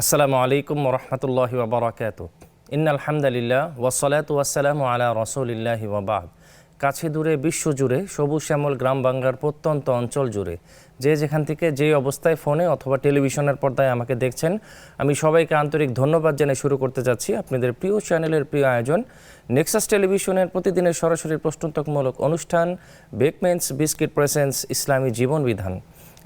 আসসালামু আলাইকুম ওরহমতুল্লাহি ওবরাকাতুহু। ইন্নাল হামদুলিল্লাহ ওয়াসসালাতু ওয়াসসালামু আলা রাসূলিল্লাহি ওয়া বা'দ। কাছে দূরে বিশ্বজুড়ে সবুজ শ্যামল গ্রাম বাংলার প্রত্যন্ত অঞ্চল জুড়ে যে যেখান থেকে যেই অবস্থায় ফোনে অথবা টেলিভিশনের পর্দায় আমাকে দেখছেন, আমি সবাইকে আন্তরিক ধন্যবাদ জানিয়ে শুরু করতে যাচ্ছি আপনাদের প্রিয় চ্যানেলের প্রিয় আয়োজন নেক্সাস টেলিভিশনের প্রতিদিনের সরাসরি প্রশ্নোত্তরমূলক অনুষ্ঠান বেকমেন্স বিস্কিট প্রেজেন্স ইসলামী জীবন বিধান।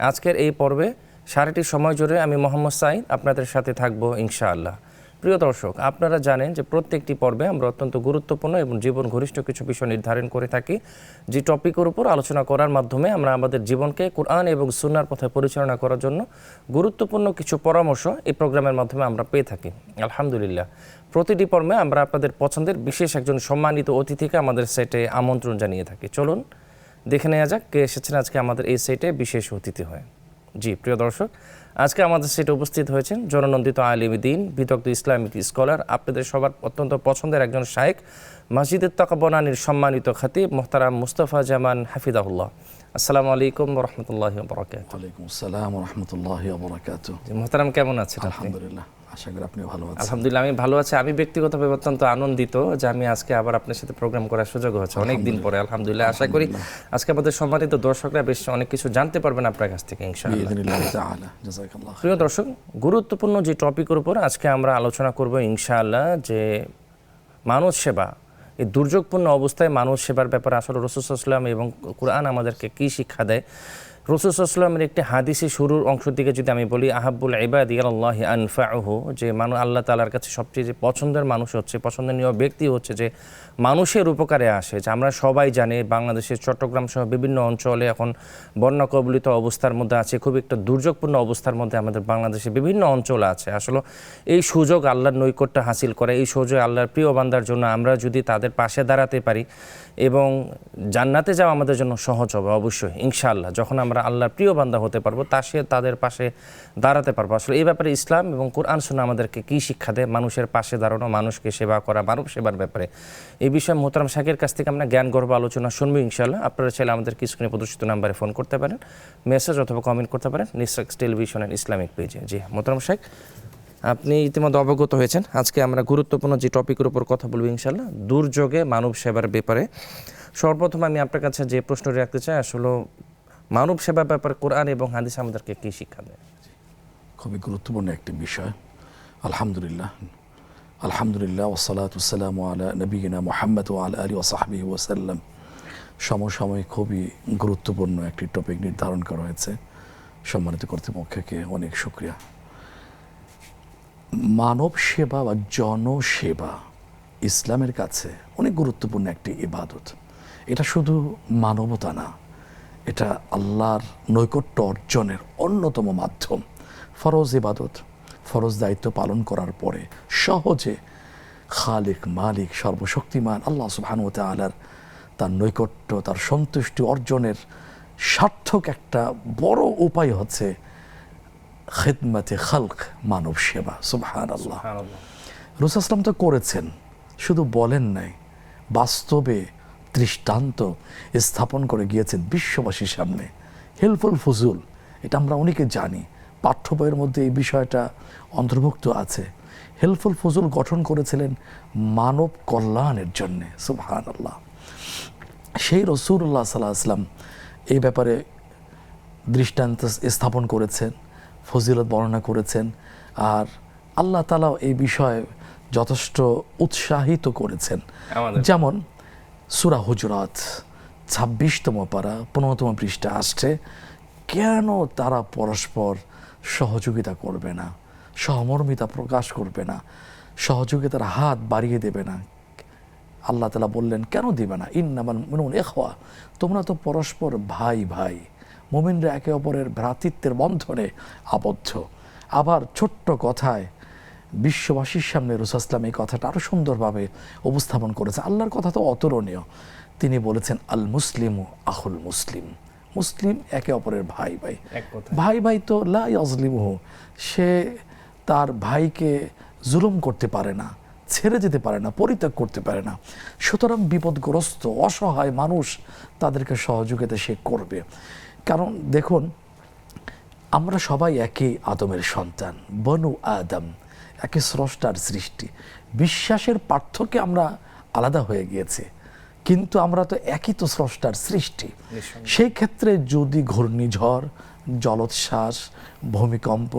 আজকের এই পর্বে সারাটি সময় জুড়ে আমি মোহাম্মদ সাঈদ আপনাদের সাথে থাকবো ইনশাআল্লাহ। প্রিয় দর্শক, আপনারা জানেন যে প্রত্যেকটি পর্বে আমরা অত্যন্ত গুরুত্বপূর্ণ এবং জীবন ঘনিষ্ঠ কিছু বিষয় নির্ধারণ করে থাকি, যে টপিকের উপর আলোচনা করার মাধ্যমে আমরা আমাদের জীবনকে কোরআন এবং সুন্নাহর পথে পরিচালনা করার জন্য গুরুত্বপূর্ণ কিছু পরামর্শ এই প্রোগ্রামের মাধ্যমে আমরা পেয়ে থাকি। আলহামদুলিল্লাহ, প্রতিটি পর্বে আমরা আপনাদের পছন্দের বিশেষ একজন সম্মানিত অতিথিকে আমাদের সেটে আমন্ত্রণ জানিয়ে থাকি। চলুন দেখে নেওয়া যাক কে এসেছেন আজকে আমাদের এই সেটে বিশেষ অতিথি হয়ে। জি প্রিয় দর্শক, আজকে আমাদের সেটে উপস্থিত হয়েছেন জননন্দিত আলিম দ্বীন, বিদগ্ধ ইসলামিক স্কলার, আপনাদের সবার অত্যন্ত পছন্দের একজন শায়েখ, মসজিদের তাকাবনানির সম্মানিত খতিব মোহতারাম মুস্তাফা জামান হাফিজাহুল্লাহ। আসসালামু আলাইকুম ওয়া রাহমাতুল্লাহি ওয়া বারাকাতুহু। ওয়া আলাইকুম আসসালাম ওয়া রাহমাতুল্লাহি ওয়া বারাকাতুহু। মোহতারাম কেমন আছেন? আলহামদুলিল্লাহ, আশা করি আপনি ভালো আছেন। আলহামদুলিল্লাহ, আমি ভালো আছি। আমি ব্যক্তিগতভাবে অত্যন্ত আনন্দিত যে আমি আজকে আবার আপনার সাথে প্রোগ্রাম করার সুযোগ হচ্ছে অনেক দিন পরে। আলহামদুলিল্লাহ, আশা করি আজকে আমাদের সম্মানিত দর্শকরা বেশ অনেক কিছু জানতে পারবেন আপনার কাছ থেকে ইনশাআল্লাহ। বিইذنিল্লাহি তাআলা, জাযাকাল্লাহ। প্রিয় দর্শক, গুরুত্বপূর্ণ যে টপিকের উপর আজকে আমরা আলোচনা করব ইনশাআল্লাহ, যে মানুষ সেবা, এই দুর্যোগপূর্ণ অবস্থায় মানুষ সেবার ব্যাপারে আসলে রাসূল সাল্লাল্লাহু আলাইহি ওয়াসাল্লাম এবং কোরআন আমাদেরকে কী শিক্ষা দেয়। রাসূল সাল্লাল্লাহু আলাইহি ওয়াসাল্লামের একটি হাদিসে শুরুর অংশের দিকে যদি আমি বলি, আহাব্বুল ইবাদি ইলাল্লাহি আনফাউহু, যে আল্লাহ তাআলার কাছে সবচেয়ে যে পছন্দের মানুষ হচ্ছে, পছন্দনীয় ব্যক্তি হচ্ছে যে মানুষের উপকারে আসে। যে আমরা সবাই জানি বাংলাদেশের চট্টগ্রাম সহ বিভিন্ন অঞ্চলে এখন বন্যা কবলিত অবস্থার মধ্যে আছে, খুব একটা দুর্যোগপূর্ণ অবস্থার মধ্যে আমাদের বাংলাদেশে বিভিন্ন অঞ্চল আছে। আসলে এই সুযোগ আল্লাহর নৈকট্য হাসিল করে, এই সুযোগ আল্লাহর প্রিয় বান্দার জন্য আমরা যদি তাদের পাশে দাঁড়াতে পারি এবং জান্নাতে যাওয়া আমাদের জন্য সহজ হবে অবশ্যই ইনশাআল্লাহ। যখন আমরা আল্লাহর প্রিয় বান্দা হতে পারবো, তাদের পাশে দাঁড়াতে পারবো। আসলে এই ব্যাপারে ইসলাম এবং কোরআন সুন্নাহ আমাদেরকে কী শিক্ষা দেয়, মানুষের পাশে দাঁড়ানো, মানুষকে সেবা করা, মানব সেবার ব্যাপারে, এই বিষয়ে মোহতারাম শাইখের কাছ থেকে আমরা জ্ঞানগর্ভ আলোচনা শুনবো ইনশাআল্লাহ। আপনারা চাইলে আমাদের স্ক্রিনে প্রদর্শিত নাম্বারে ফোন করতে পারেন, মেসেজ অথবা কমেন্ট করতে পারেন নেক্সাস টেলিভিশনের ইসলামিক পেজে। জি মোহতারাম শাইখ, আপনি ইতিমধ্যে অবগত হয়েছেন, আজকে আমরা গুরুত্বপূর্ণ যে টপিকের উপর কথা বলবো ইনশাআল্লাহ, দুর্যোগে মানব সেবার ব্যাপারে। সর্বপ্রথম আমি আপনার কাছে যে প্রশ্নটি রাখতে চাই, আসলে মানব সেবার ব্যাপারে কোরআন এবং হাদিস আমাদেরকে কী শিক্ষা দেয়? খুবই গুরুত্বপূর্ণ একটি বিষয়। আলহামদুলিল্লাহ, আলহামদুলিল্লাহ ওয়াসসালাতু ওয়াসসালামু আলা নবিয়িনা মুহাম্মদ ওয়া আলা আলিহি ওয়া সাহবিহি ওয়া সাল্লাম। সমসাময়িক খুবই গুরুত্বপূর্ণ একটি টপিক নির্ধারণ করা হয়েছে। সম্মানিত কর্তৃপক্ষকে অনেক শুকরিয়া। মানব সেবা বা জনসেবা ইসলামের কাছে অনেক গুরুত্বপূর্ণ একটি ইবাদত। এটা শুধু মানবতা না, এটা আল্লাহর নৈকট্য অর্জনের অন্যতম মাধ্যম। ফরজ ইবাদত, ফরজ দায়িত্ব পালন করার পরে সহজে খালিক মালিক সর্বশক্তিমান আল্লাহ সুবহানাহু ওয়া তাআলার তার নৈকট্য, তার সন্তুষ্টি অর্জনের সার্থক একটা বড় উপায় হচ্ছে খিদমতে খালক, মানব সেবা। সুবহানাল্লাহ। রাসূল সাল্লাল্লাহু তো করেছেন, শুধু বলেন নাই, বাস্তবে দৃষ্টান্ত স্থাপন করে গিয়েছেন বিশ্ববাসীর সামনে। হেল্পফুল ফুজুল, এটা আমরা অনেকে জানি, পাঠ্য বইয়ের মধ্যে এই বিষয়টা অন্তর্ভুক্ত আছে। হেল্পফুল ফুজুল গঠন করেছিলেন মানব কল্যাণের জন্যে। সুবহানাল্লাহ। সেই রাসূলুল্লাহ সাল্লাল্লাহু আলাইহি ওয়াসাল্লাম এই ব্যাপারে দৃষ্টান্ত স্থাপন করেছেন, ফজিলত বর্ণনা করেছেন, আর আল্লাহ তাআলা এই বিষয়ে যথেষ্ট উৎসাহিত করেছেন। যেমন সূরা হুজুরাত ২৬তম পারা ১৫তম পৃষ্ঠা আসছে, কেন তারা পরস্পর সহযোগিতা করবে না, সহমর্মিতা প্রকাশ করবে না, সহযোগিতার হাত বাড়িয়ে দেবে না। আল্লাহ তাআলা বললেন, কেন দিবে না? ইন্নামাল মুমিনুনা ইখওয়া, তোমরা তো পরস্পর ভাই ভাই, মুমিনরা একে অপরের ভ্রাতৃত্বের বন্ধনে আবদ্ধ। আবার ছোট্ট কথায় বিশ্ববাসীর সামনে রাসূল সাল্লাল্লাহু আলাইহি ওয়াসাল্লাম এই কথাটা আরও সুন্দরভাবে উপস্থাপন করেছে। আল্লাহর কথা তো অতুলনীয়। তিনি বলেছেন, আল মুসলিমু আখুল মুসলিম, মুসলিম একে অপরের ভাই ভাই। ভাই ভাই তো লা ইয়াজলিমুহু, সে তার ভাইকে জুলুম করতে পারে না, ছেড়ে যেতে পারে না, পরিত্যাগ করতে পারে না। সুতরাং বিপদগ্রস্ত অসহায় মানুষ, তাদেরকে সহযোগিতা সে করবে। কারণ দেখুন, আমরা সবাই একই আদমের সন্তান, বনু আদম, একই স্রষ্টার সৃষ্টি। বিশ্বাসের পার্থক্যে আমরা আলাদা হয়ে গিয়েছি, কিন্তু আমরা তো একই তো স্রষ্টার সৃষ্টি। সেই ক্ষেত্রে যদি ঘূর্ণিঝড়, জলোচ্ছ্বাস, ভূমিকম্প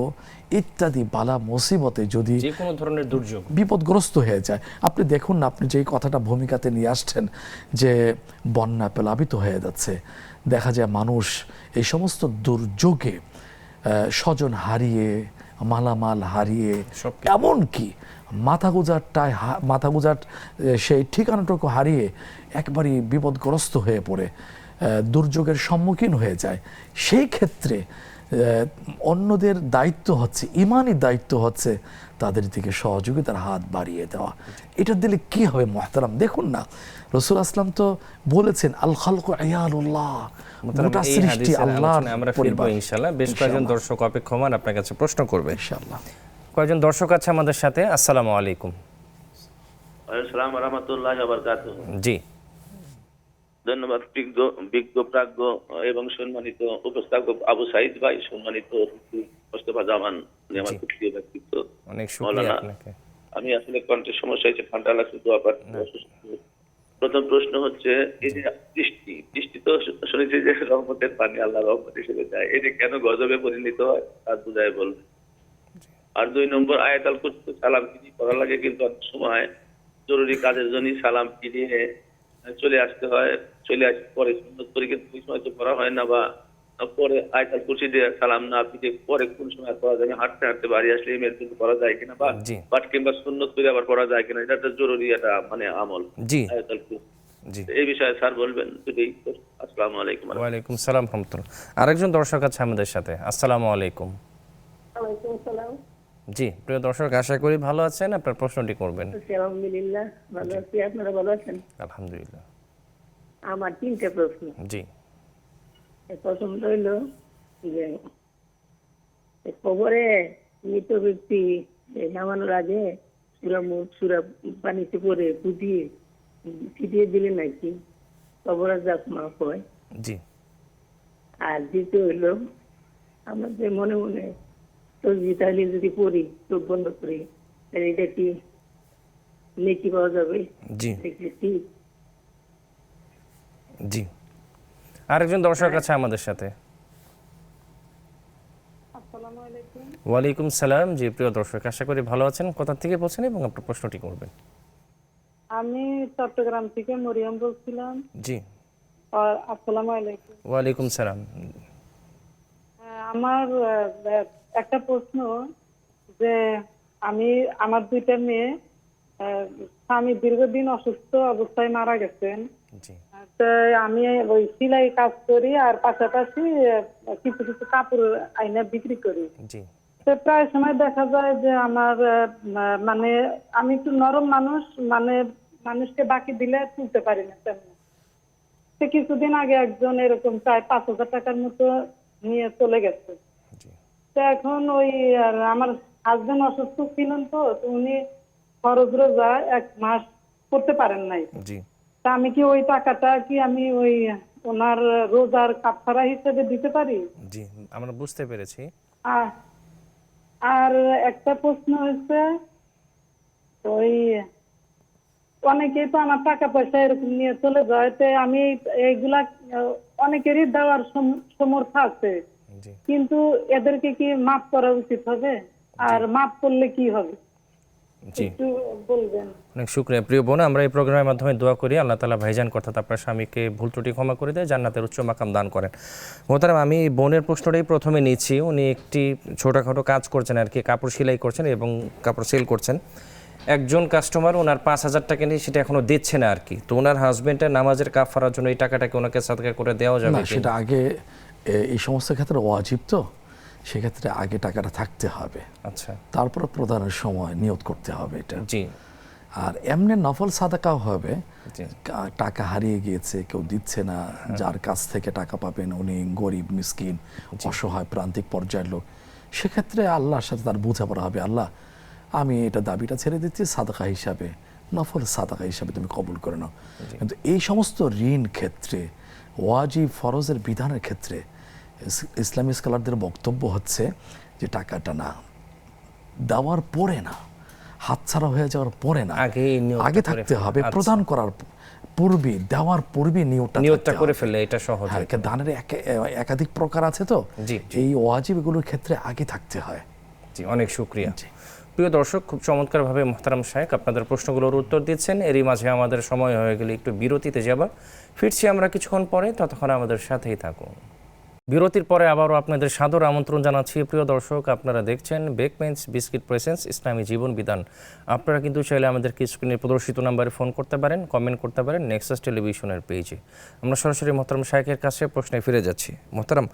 ইত্যাদি বালা মুসিবতে যদি যে কোনো ধরনের দুর্যোগ বিপদগ্রস্ত হয়ে যায়, আপনি দেখুন না, আপনি যেই কথাটা ভূমিকাতে নিয়ে আসছেন যে বন্যা প্লাবিত হয়ে যাচ্ছে, দেখা যায় মানুষ এই সমস্ত দুর্যোগে স্বজন হারিয়ে, মালামাল হারিয়ে, এমনকি মাথা গুজার সেই ঠিকানাটুকু হারিয়ে একবারই বিপদগ্রস্ত হয়ে পড়ে দুর্যোগের সম্মুখীন হয়ে যায়। সেই ক্ষেত্রে অন্যদের দায়িত্ব হচ্ছে, ইমানি দায়িত্ব হচ্ছে তাদের দিকে সহযোগিতার হাত বাড়িয়ে দেওয়া। এটা দিলে কি হবে মোহতারাম? দেখুন না, রাসূল আসলাম তো বলেছেন আল খালকু আয়ালুল্লাহ, গোটা সৃষ্টি আল্লাহর আমরা ফিরবো পরিবার। ইনশাআল্লাহ। বেশ কয়েকজন দর্শক অপেক্ষমান আপনার কাছে প্রশ্ন করবে ইনশাআল্লাহ। কয়েকজন দর্শক আছে আমাদের সাথে। আসসালামু আলাইকুম। আসসালামু রাহমাতুল্লাহি ওয়া বারাকাতুহু। জি, ধন্যবাদ বিজ্ঞ প্রাজ্ঞ এবং সম্মানিত উপস্থাপক আবু সাইদ ভাই, সম্মানিত মোস্তফা জামান, আমার খুব প্রিয় ব্যক্তিত্ব। অনেক শুকরিয়া আপনাকে। আমি আসলে কণ্ঠের সমস্যা হয়েছে, ঠান্ডা লাগছে, দোয়া পাঠ। প্রথম প্রশ্ন হচ্ছে, এই যে বৃষ্টি তো শুনেছি যে রহমতের পানি আল্লাহ রহমত হিসেবে দেয়, এই যে কেন গজবে পরিণত হয় তা বুঝায় বলবেন। আর 2 নম্বর, আয়াতুল কুরসি সালাম ফিরিয়ে পড়া লাগে, কিন্তু অনেক সময় জরুরি কাজের জন্য সালাম ফিরিয়ে চলে আসতে হয়, চলে আসে পরে সুন্নত করে, কিন্তু ওই সময় তো পড়া হয় না, বা পরে আয়াতুল কুরসি দিয়ে সালাম না ফিরে পরে কোন সময় পড়া যাবে, হাঁটতে হাঁটতে বাড়ি আসলে ইমেল কিন্তু পড়া যায় কিনা, বা জি। পাঠ কিংবা সুন্নত করে আবার পড়া যায় কিনা, এটা একটা জরুরি একটা মানে আমল জি আয়াতুল কুরসি। জি, এই বিষয়ে স্যার বলবেন যদি। আসসালামু আলাইকুম। ওয়ালাইকুম সালাম রহমতুল্লাহ। আরেকজন দর্শক আছে আমাদের সাথে। আসসালামু আলাইকুম। ওয়ালাইকুম আসসালাম। জি, প্রিয় দর্শক, আশা করি ভালো আছেন। আপনার প্রশ্নটি করবেন। আলহামদুলিল্লাহ ভালো আছি, আপনারা ভালো আছেন? আলহামদুলিল্লাহ। আমার 3টে প্রশ্ন। জি, প্রথম রইল যে কবরে মৃত ব্যক্তি নামানোর আগে সুরা পানিতে পরে ফুটিয়ে ছিটিয়ে দিলে নাকি কবর জাত মাফ হয়। জি, আর দ্বিতীয় হইল, আমাদের মনে মনে তসবিহ তাহলিল যদি পড়ি, চোখ বন্ধ করি, তাহলে এটা কি নেকি পাওয়া যাবে? জি, দেখলে ঠিক? জি। আরেকজন দর্শক আছে আমাদের সাথে। আসসালামু আলাইকুম। ওয়ালাইকুম সালাম। জি, প্রিয় দর্শক, আশা করি ভালো আছেন। কোথা থেকে বলছেন এবং আপনার প্রশ্নটি করবেন? আমি চট্টগ্রাম থেকে মরিয়ম বলছিলাম। জি, আসসালামু আলাইকুম। ওয়ালাইকুম সালাম। আমার একটা প্রশ্ন, যে আমার 2টা মেয়ে, স্বামী দীর্ঘদিন অসুস্থ অবস্থায় মারা গেছেন। জি, তো আমি ওই সেলাই কাজ করি, আর পাশাপাশি কিছু কিছু কাপড় আইনা বিক্রি করি। জি, তো প্রায় সময় দেখা যায় যে আমার মানে আমি একটু নরম মানুষ, মানে মানুষকে বাকি দিলে তুলতে পারি না তেমন। তো কিছুদিন আগে একজন এরকম প্রায় 5,000 টাকার মতো নিয়ে চলে গেছে। জি, তো এখন ওই আমার হাজবেন্ড অসুস্থ ছিলেন, তো উনি খরচ রোজা 1 মাস করতে পারেন নাই। জি, তা আমি কি ওই টাকাটা কি আমি ওই ওনার রোজার কাফারা হিসেবে দিতে পারি? জি, আমরা বুঝতে পেরেছি। আর একটা প্রশ্ন হচ্ছে, ওই অনেকেই তো আমার টাকা পয়সা এরকম নিয়ে চলে যায়, তো আমি এইগুলা অনেকেরই দেওয়ার সমর্থ আছে, জি, কিন্তু এদেরকে কি মাফ করা উচিত হবে? আর মাফ করলে কি হবে জি, একটু বলবেন। অনেক শুকরিয়া প্রিয় বোন। আমরা এই প্রোগ্রামের মাধ্যমে দোয়া করি আল্লাহ তাআলা ভাইজান অর্থাৎ আপনার স্বামীকে ভুল ত্রুটি ক্ষমা করে দেয়, জান্নাতের উচ্চ মাকাম দান করেন। মোহতারাম, আমি বোনের প্রশ্নটাই প্রথমে নিচ্ছি। উনি একটি ছোটোখাটো কাজ করছেন আর কি, কাপড় সেলাই করছেন এবং কাপড় সেল করছেন। একজন কাস্টমার ওনার 5,000 টাকা নিয়ে সেটা এখনো দিচ্ছে না আর কি। তো ওনার হাজবেন্ডের নামাজের কাফারার জন্য এই টাকাটাকে ওনাকে সাদকা করে দেওয়া যাবে না, কি? সেটা আগে এই সমস্ত ক্ষেত্রে ওয়াজিব, তো সেক্ষেত্রে আগে টাকাটা থাকতে হবে, আচ্ছা, তারপর প্রদানের সময় নিয়ত করতে হবে এটা। জি, আর এমনি নফল সাদাকাও হবে। জি, টাকা হারিয়ে গিয়েছে, কেউ দিচ্ছে না, যার কাছ থেকে টাকা পাবেন উনি গরিব, মিসকিন, অসহায়, প্রান্তিক পর্যায়ের লোক, সেক্ষেত্রে আল্লাহর সাথে তার বোঝাপড়া হবে, আল্লাহ আমি এটা দাবিটা ছেড়ে দিচ্ছি, সাদাকা হিসাবে, নফল সাদাকা হিসাবে তুমি কবুল করে নাও। কিন্তু এই সমস্ত ঋণ ক্ষেত্রে, ওয়াজিব ফরজের বিধানের ক্ষেত্রে ইসলামী স্কলারদের বক্তব্য হচ্ছে যে টাকাটা না দেওয়ার পরে না, হাতছাড়া হয়ে যাওয়ার পরে না, আগে থাকতে হবে, প্রদান করার পূর্বে, দেওয়ার পূর্বে নিয়তটা করে ফেললে এটা সহজ। হ্যাঁ, দানের একাধিক প্রকার আছে তো, জি। এই ওয়াজিব এগুলোর ক্ষেত্রে আগে থাকতে হয়। জি, অনেক শুকরিয়া। প্রিয় দর্শক, খুব চমৎকারভাবে মোহতারাম শায়েখ আপনাদের প্রশ্নগুলোর উত্তর দিচ্ছেন। এরই মাঝে আমাদের সময় হয়ে গেলে একটু বিরতিতে যাবার, ফিরছি আমরা কিছুক্ষণ পরে, ততক্ষণ আমাদের সাথেই থাকুন। বিরতির পরে আবারও আপনাদের সাদর আমন্ত্রণ জানাচ্ছি। প্রিয় দর্শক, আপনারা দেখছেন বেকবেঞ্চ বিস্কিট প্রেসেন্স ইসলামী জীবন বিধান। আপনারা কিন্তু চাইলে আমাদেরকে স্ক্রিনে প্রদর্শিত নাম্বারে ফোন করতে পারেন, কমেন্ট করতে পারেন নেক্সাস টেলিভিশনের পেজে। আমরা সরাসরি মোহতারাম শায়েখের কাছে প্রশ্নে ফিরে যাচ্ছি। মোহতারাম,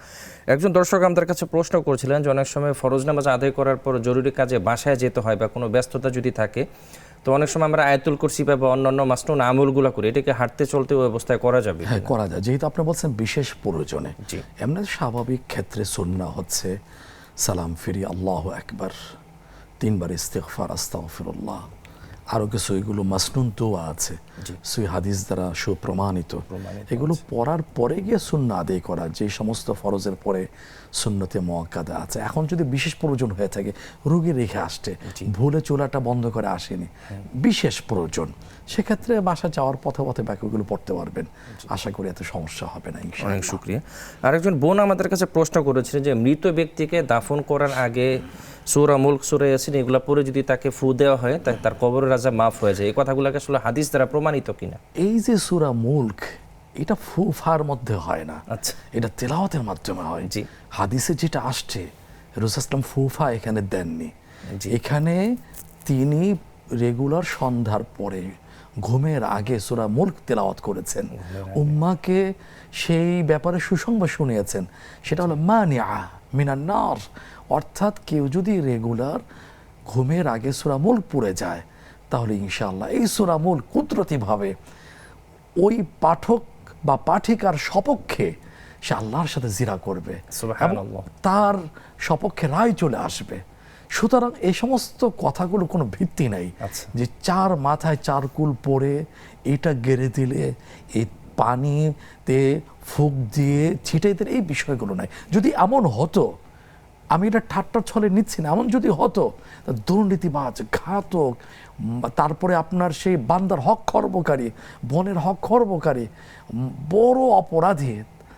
একজন দর্শক আমাদের কাছে প্রশ্ন করেছিলেন যে অনেক সময় ফরজ নামাজ আদায় করার পর জরুরি কাজে বাসায় যেতে হয় বা কোনো ব্যস্ততা যদি থাকে, তো অনেক সময় আমরা আয়াতুল কুরসি বা অন্যান্য মাসনুন আমলগুলো করি, এটাকে হাঁটতে চলতে ওই অবস্থায় করা যাবে? হ্যাঁ, করা যায়, যেহেতু আপনি বলছেন বিশেষ প্রয়োজনে। জি। এমনি স্বাভাবিক ক্ষেত্রে সুন্নাহ হচ্ছে সালাম ফিরি, আল্লাহু আকবার, 3 বার ইস্তিগফার, আস্তাগফিরুল্লাহ, আরও কিছু এগুলো মাসনুন দোয়া আছে, সহি হাদিস দ্বারা সুপ্রমাণিত। এগুলো পড়ার পরে গিয়ে সুন্নাহ আদায় করা, যে সমস্ত ফরজের পরে সুন্নতে মুআক্কাদা আছে। এখন যদি বিশেষ প্রয়োজন হয়ে থাকে, রোগী রেখে আসছে, ভুলে চুলাটা বন্ধ করে আসেনি, বিশেষ প্রয়োজন, সেক্ষেত্রে বাসা যাওয়ার পথে পথে বাকিগুলো পড়তে পারবেন। আশা করি এত সমস্যা হবে না ইনশাআল্লাহ। অনেক শুকরিয়া। আরেকজন বোন আমাদের কাছে প্রশ্ন করেছিলেন যে মৃত ব্যক্তিকে দাফন করার আগে সূরা মুলক, সূরা ইয়াসিন এগুলো পড়ে যদি তাকে ফু দেওয়া হয়, তার কবরের আযাব মাফ হয়ে যায়। এই কথাগুলোকে আসলে হাদিস দ্বারা প্রমাণিত কিনা? এই যে সূরা মুলক, এটা ফুফার মধ্যে হয় না, আচ্ছা, এটা তেলাওয়াতের মাধ্যমে হয়। জি। হাদিসে যেটা আসছে, রাসূল ইসলাম ফুফা এখানে দেননি। জি। এখানে তিনি রেগুলার সন্ধ্যার পরে ঘুমের আগে সূরা মুলক তেলাওয়াত করেছেন, উম্মাকে সেই ব্যাপারে সুসংবাদ শুনিয়েছেন। সেটা হলো মানিআ মিনান নার, অর্থাৎ কেউ যদি রেগুলার ঘুমের আগে সূরা মুলক পড়ে যায়, তাহলে ইনশাআল্লাহ এই সূরা মুলক কুদরতিভাবে ওই পাঠক বা পাঠিকার সপক্ষে সে আল্লাহর সাথে জিরা করবে, সুবহানাল্লাহ, তার সপক্ষে রায় চলে আসবে। সুতরাং এই সমস্ত কথাগুলো কোনো ভিত্তি নাই যে 4 মাথায় 4 কুল পরে এটা গেড়ে দিলে, এই পানিতে ফুঁক দিয়ে ছিটে দিলে, এই বিষয়গুলো নাই। যদি এমন হতো, আমি এটা ঠাট্টার ছলে নিচ্ছি না, এমন যদি হতো, দুর্নীতিবাজ, ঘাতক, তারপরে আপনার সেই বান্দার হক খর্বকারী, বনের হক খর্বকারী, বড় অপরাধী,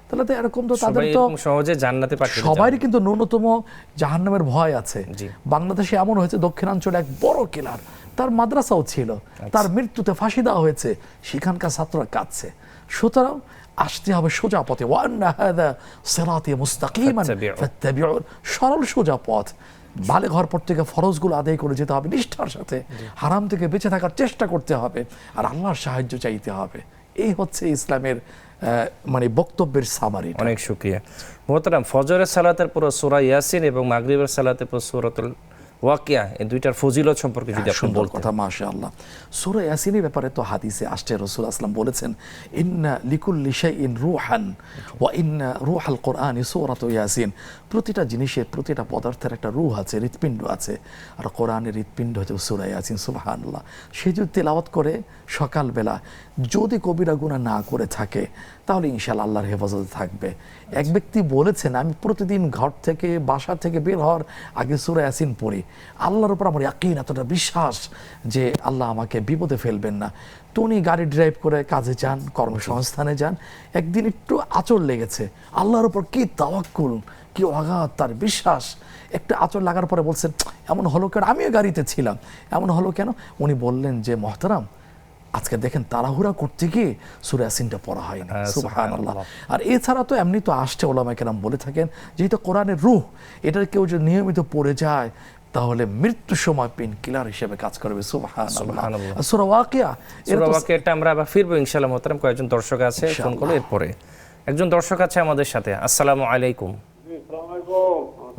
তাহলে তো এরকম তো তাদের তো সহজে জান্নাতে পাঠিয়ে দেওয়া সবারই কিন্তু ন্যূনতম জাহান্নামের ভয় আছে। জি। বাংলাদেশে এমন হয়েছে, দক্ষিণাঞ্চলে এক বড় কিলার, তার মাদ্রাসাও ছিল, তার মৃত্যুতে ফাঁসি দেওয়া হয়েছে, সেখানকার ছাত্ররা কাঁদছে। সুতরাং আসতে হবে সোজা পথে, ওয়ান্না হাযা সিরাতি মুস্তাকিমান ফাত্তাবিউন, সরল সোজা পথ। বালে ঘর পর থেকে ফরজগুলো আদায় করে যেতে হবে নিষ্ঠার সাথে, হারাম থেকে বেঁচে থাকার চেষ্টা করতে হবে, আর আল্লাহর সাহায্য চাইতে হবে। এই হচ্ছে ইসলামের মানে বক্তব্যের সামারি। অনেক শুকরিয়া। মোহতারাম, ফজরের সালাতের পর সূরা ইয়াসিন এবং মাগরিবের সালাতের পর সূরাতুল ওয়াকিয়া, এই দুইটার ফজিলত সম্পর্কে যদি আপনি সুন্দর বলতেন। কথা, মাশাআল্লাহ। সূরা ইয়াসিনের ব্যাপারে তো হাদিসে আসছে, রাসূল সাল্লাল্লাহু আলাইহি ওয়াসাল্লাম বলেছেন, ইন্না লিকুল্লি শাইইন রূহান ওয়া ইন্না রূহাল কুরআনি সূরাতু ইয়াসিন। প্রতিটা জিনিসের, প্রতিটা পদার্থের একটা রূহ আছে, হৃৎপিণ্ড আছে, আর কোরআনের হৃৎপিণ্ড হচ্ছে সূরা ইয়াসিন। সুবহানাল্লাহ। সে যদি তেলাওয়াত করে সকালবেলা, যদি কবিরা গুনাহ না করে থাকে, তাহলে ইনশাআল্লাহ আল্লাহর হেফাজতে থাকবে। এক ব্যক্তি বলেছেন, আমি প্রতিদিন ঘর থেকে, বাসা থেকে বের হওয়ার আগে সূরা ইয়াসিন পড়ি, আল্লাহর উপর আমার ইয়াকিন, এতটা বিশ্বাস যে আল্লাহ আমাকে বিপদে ফেলবেন না। তো উনি গাড়ি ড্রাইভ করে কাজে যান, কর্মসংস্থানে যান, একদিন একটু আঁচড় লেগেছে, আল্লাহর উপর কি তাওয়াক্কুল, কি অগাধ তার বিশ্বাস। একটা আঁচড় লাগার পরে বলছেন, এমন হলো কেন? আমিও গাড়িতে ছিলাম, এমন হলো কেন? উনি বললেন যে, মহতারাম, আজকে দেখেন তাড়াহুড়া করতে গিয়ে সূরা ইয়াসিনটা পড়া হয়নি। সুবহানাল্লাহ। আর এছাড়া তো এমনি তো আসছে, ওলামায়ে কেরাম বলে থাকেন, যেহেতু কোরআনের রূহ, এটা কেউ যদি নিয়মিত পড়ে যায়, তাহলে মৃত্যুর সময় পেন কিলার হিসেবে কাজ করবে। সুবহানাল্লাহ। সূরা ওয়াকিয়া, সূরা ওয়াকিয়াটা আমরা আবার ফিরবো ইনশাআল্লাহ। মোহতারাম, কয়েকজন দর্শক আছে, ফোন করলে এরপরে একজন দর্শক আছে আমাদের সাথে। আসসালামু আলাইকুম।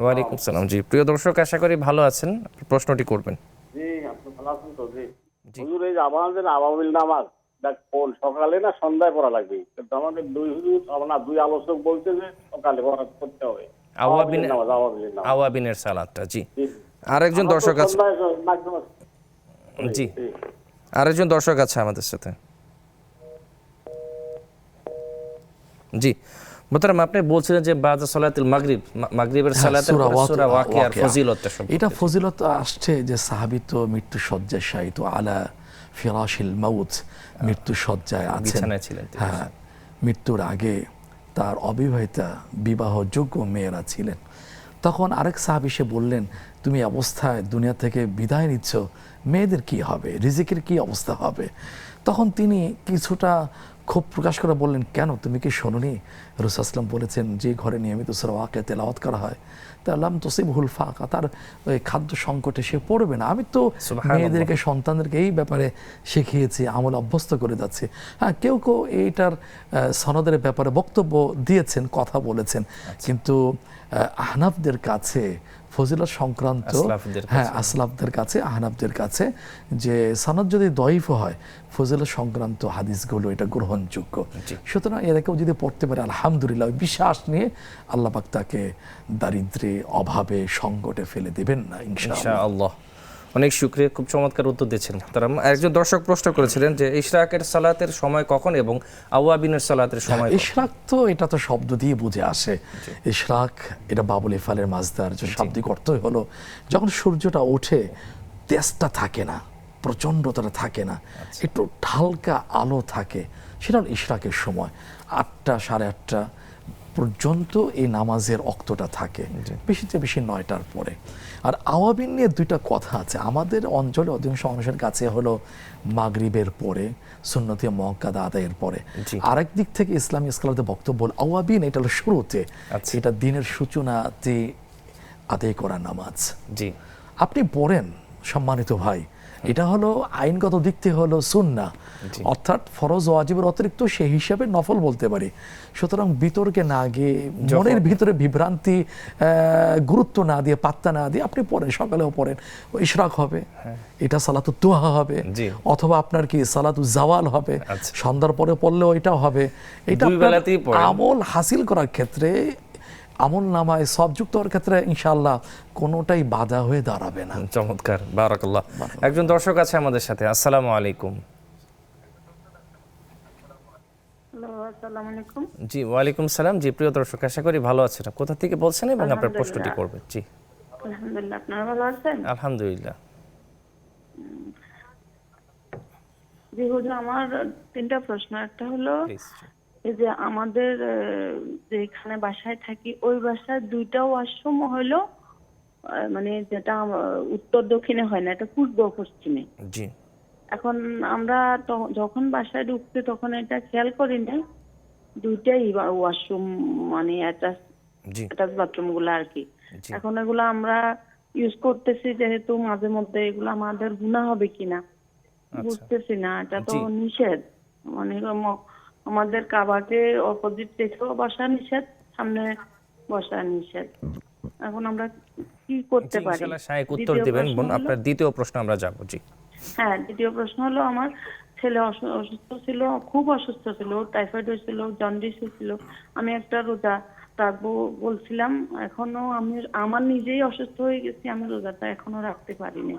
ওয়ালাইকুম সালাম। জি, প্রিয় দর্শক, আশা করি ভালো আছেন, প্রশ্নটি করবেন। জি, আপনি ভালো আছেন তো? জি। হুজুর, এই যে আমাদের আবাবিল নামাজ কোন সকালে না সন্ধ্যায় পড়া লাগবে? কিন্তু আমাদের দুই হুজুর, আপনার দুই আলোচক বলছে যে সকালে পড়া করতে হবে আওয়াবিনের সালাতটা। জি, আরেকজন দর্শক আছে। জি, আরেকজন দর্শক আছে আমাদের সাথে। জি, মোহতারাম, আপনি বলছিলেন যে বাদা সালাতুল মাগরিব, মাগরিবের সালাতের সূরা পরে সূরা ওয়াকিয়ার ওয়াকিয়া। ফজিলতটা সম্পর্কে। এটা ফজিলত আসছে যে সাহাবী তো মৃত্যু শয্যায় শায়িত আলা ফিরাশিল মাউত, মৃত্যু শয্যায় আছেন, বিছানায় ছিলেন তিনি। হ্যাঁ, মৃত্যুর আগে তার অবিবাহিতা বিবাহযোগ্য মেয়েরা ছিলেন। তখন আরেক সাহাবী সে বললেন, তুমি অবস্থায় দুনিয়া থেকে বিদায় নিচ্ছ, মেয়েদের কি হবে, রিজিকের কি অবস্থা হবে? তখন তিনি কিছুটা ক্ষোভ প্রকাশ করে বললেন, কেন, তুমি কি শোনোনি রাসূল আসলাম বলেছেন যে ঘরে নিয়মিত সূরা ওয়াকিয়া তেলাওয়াত করা হয় তা লাম তুসিবহুল ফাকা, তার ওই খাদ্য সংকটে সে পড়বে না। আমি তো সুবহানাল্লাহ। মেয়েদেরকে, সন্তানদেরকে এই ব্যাপারে শিখিয়েছি, আমল অভ্যস্ত করে যাচ্ছে। হ্যাঁ, কেউ কেউ এইটার সনদের ব্যাপারে বক্তব্য দিয়েছেন, কথা বলেছেন, কিন্তু আহনাফদের কাছে ফজিলত সংক্রান্ত, আসলাফদের কাছে। হ্যাঁ আসলাফদের কাছে, আহনাফদের কাছে যে সনদ যদি দয়ীফ হয়, ফজিলত সংক্রান্ত হাদিসগুলো এটা গ্রহণযোগ্য। সুতরাং এরা কেউ যদি পড়তে পারে, আলহামদুলিল্লাহ, ওই বিশ্বাস নিয়ে আল্লাহ পাক তাকে দারিদ্র্যে, অভাবে, সংকটে ফেলে দেবেন না ইনশাআল্লাহ। ইনশাআল্লাহ। অনেক শুকরিয়া, খুব চমৎকার উত্তর দিচ্ছেন মোহতারাম। একজন দর্শক প্রশ্ন করেছিলেন যে ইশরাকের সালাতের সময় কখন এবং আওয়াবিনের সালাতের সময় কখন? ইশরাক তো এটা তো শব্দ দিয়ে বুঝে আসে। ইশরাক এটা বাবুল ইফালের মাজদার, যে শাব্দিক অর্থই হলো যখন সূর্যটা ওঠে, তেজটা থাকে না, প্রচণ্ডতাটা থাকে না, একটু হালকা আলো থাকে, সেটা হলো ইশরাকের সময়। 8টা, 8:30 পর্যন্ত এই নামাজের অক্তটা থাকে, বেশিতে বেশি 9টার পরে। আর আওয়াবিন নিয়ে দুইটা কথা আছে। আমাদের অঞ্চলে অধিকাংশ মানুষের কাছে হলো মাগরিবের পরে, সুন্নতে মুআক্কাদা আদায়ের পরে। জি। আরেক দিক থেকে ইসলামী স্কলারদের বক্তব্য হলো আওয়াবিন এটা হলো শুরুতে, আচ্ছা। এটা দিনের সূচনাতে আদায় করা নামাজ। জি, আপনি পড়েন সম্মানিত ভাই, এটা হলো আইনগত দিক থেকে হলো সুন্নাহ, অর্থাৎ ফরজ ওয়াজিবের অতিরিক্ত সেই হিসাবে নফল বলতে পারি। সুতরাং বিতর্কে না গিয়ে, মনের ভিতরে বিভ্রান্তি, গুরুত্ব না দিয়ে, পাত্তা না দিয়ে আপনি পড়েন, সকালেও পড়েন, ইশরাক হবে, এটা সালাতু দুহা হবে, জি। অথবা আপনার কি সালাতু জাওয়াল হবে, আচ্ছা। সন্ধ্যার পরে পড়লেও এটাও হবে। এটা দুই আপনার বেলাতেই পড়েন। আমল হাসিল করার ক্ষেত্রে, আমল নামায় সবযুক্ত হওয়ার ক্ষেত্রে ইনশাআল্লাহ কোনোটাই বাধা হয়ে দাঁড়াবে না। চমৎকার, বারাকাল্লাহ। একজন দর্শক আছে আমাদের সাথে। আসসালামু আলাইকুম। হ্যালো, আসসালামু আলাইকুম। জি, ওয়ালাইকুম সালাম। জি, প্রিয় দর্শক, আশা করি ভালো আছেন। কোথা থেকে বলছেন এবং আপনার প্রশ্নটি করবেন? জি, আলহামদুলিল্লাহ, আপনারা ভালো আছেন? আলহামদুলিল্লাহ। জি হুজুর, আমার 3টা প্রশ্ন। একটা হলো, প্লিজ। এই যে আমাদের যেখানে বাসায় থাকি, ওই বাসায় 2টা ওয়াশরুম হলো, মানে যেটা উত্তর দক্ষিণে হয় না, এটা পূর্ব পশ্চিমে। জি, এখন আমরা যখন বাসায় ঢুকছি তখন এটা খেয়াল করি না, 2টাই ওয়াশরুম, মানে জি, অ্যাটাচ বাথরুম গুলো আর কি। জি। এখন এগুলো আমরা ইউজ করতেছি যেহেতু, মাঝে মধ্যে এগুলো আমাদের গুনাহ হবে কিনা বুঝতেছি না। এটা তো জি। নিষেধ, মানে আমাদের কাবাকে অপোজিট রেখেও বসা নিষেধ, সামনে বসা নিষেধ। এখন আমরা কি করতে জি, পারি? ইনশাআল্লাহ শায়েক উত্তর দ্বিতীয় দিবেন প্রশ্ন বোন। হলো- আপনার দ্বিতীয় প্রশ্ন আমরা যাব। জি, হ্যাঁ, দ্বিতীয় প্রশ্ন হলো, আমার ছেলে অসুস্থ ছিল, খুব অসুস্থ ছিল, টাইফয়েড হয়েছিল, জন্ডিস হয়েছিল। আমি একটা রোজা রাখবো বলছিলাম, এখনো আমার নিজেই অসুস্থ হয়ে গেছি, আমি রোজাটা এখনো রাখতে পারিনি।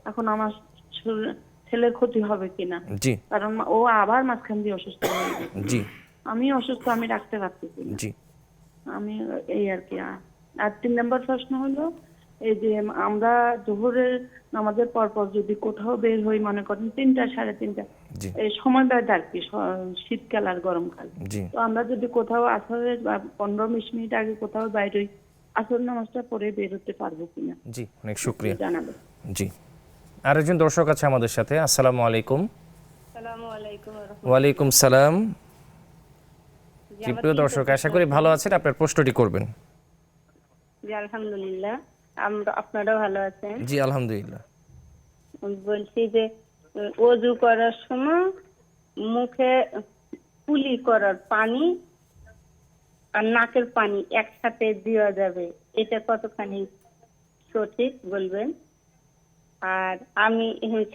এখন আমার ছেলের ক্ষতি হবে কিনা, জি, কারণ ও আবার মাঝখান দিয়ে অসুস্থ হয়ে গেছে। জি, আমি অসুস্থ, আমি রাখতে পারতেছি না। জি, আমি এই আর কি। আর 3 নম্বর প্রশ্ন হলো, এই যে আমরা জোহরের নামাজের পর যদি কোথাও বের হই, মনে করেন 3টা, 3:30, জি, এই সময়টা আর কি, শীতকাল আর গরমকাল, জি, তো আমরা যদি কোথাও আসরের 15-20 মিনিট আগে কোথাও বাইরে হই, আসর নামাজটা পরে বের হতে পারবো কিনা জি। অনেক শুকরিয়া। জানাবো। জি, আরেকজন দর্শক আছে আমাদের সাথে। আসসালামু আলাইকুম। আসসালামু আলাইকুম। ওয়ালাইকুম সালাম। জি, প্রিয় দর্শক, আশা করি ভালো আছেন। আপনার প্রশ্নটি করবেন। জি আলহামদুলিল্লাহ, আপনারাও ভালো আছেন? জি, আলহামদুলিল্লাহ। বলছি যে ওযু করার সময় মুখে কুলি করার পানি আর নাকের পানি একসাথে দেওয়া যাবে, এটা কতখানি সঠিক বলবেন? আর আমি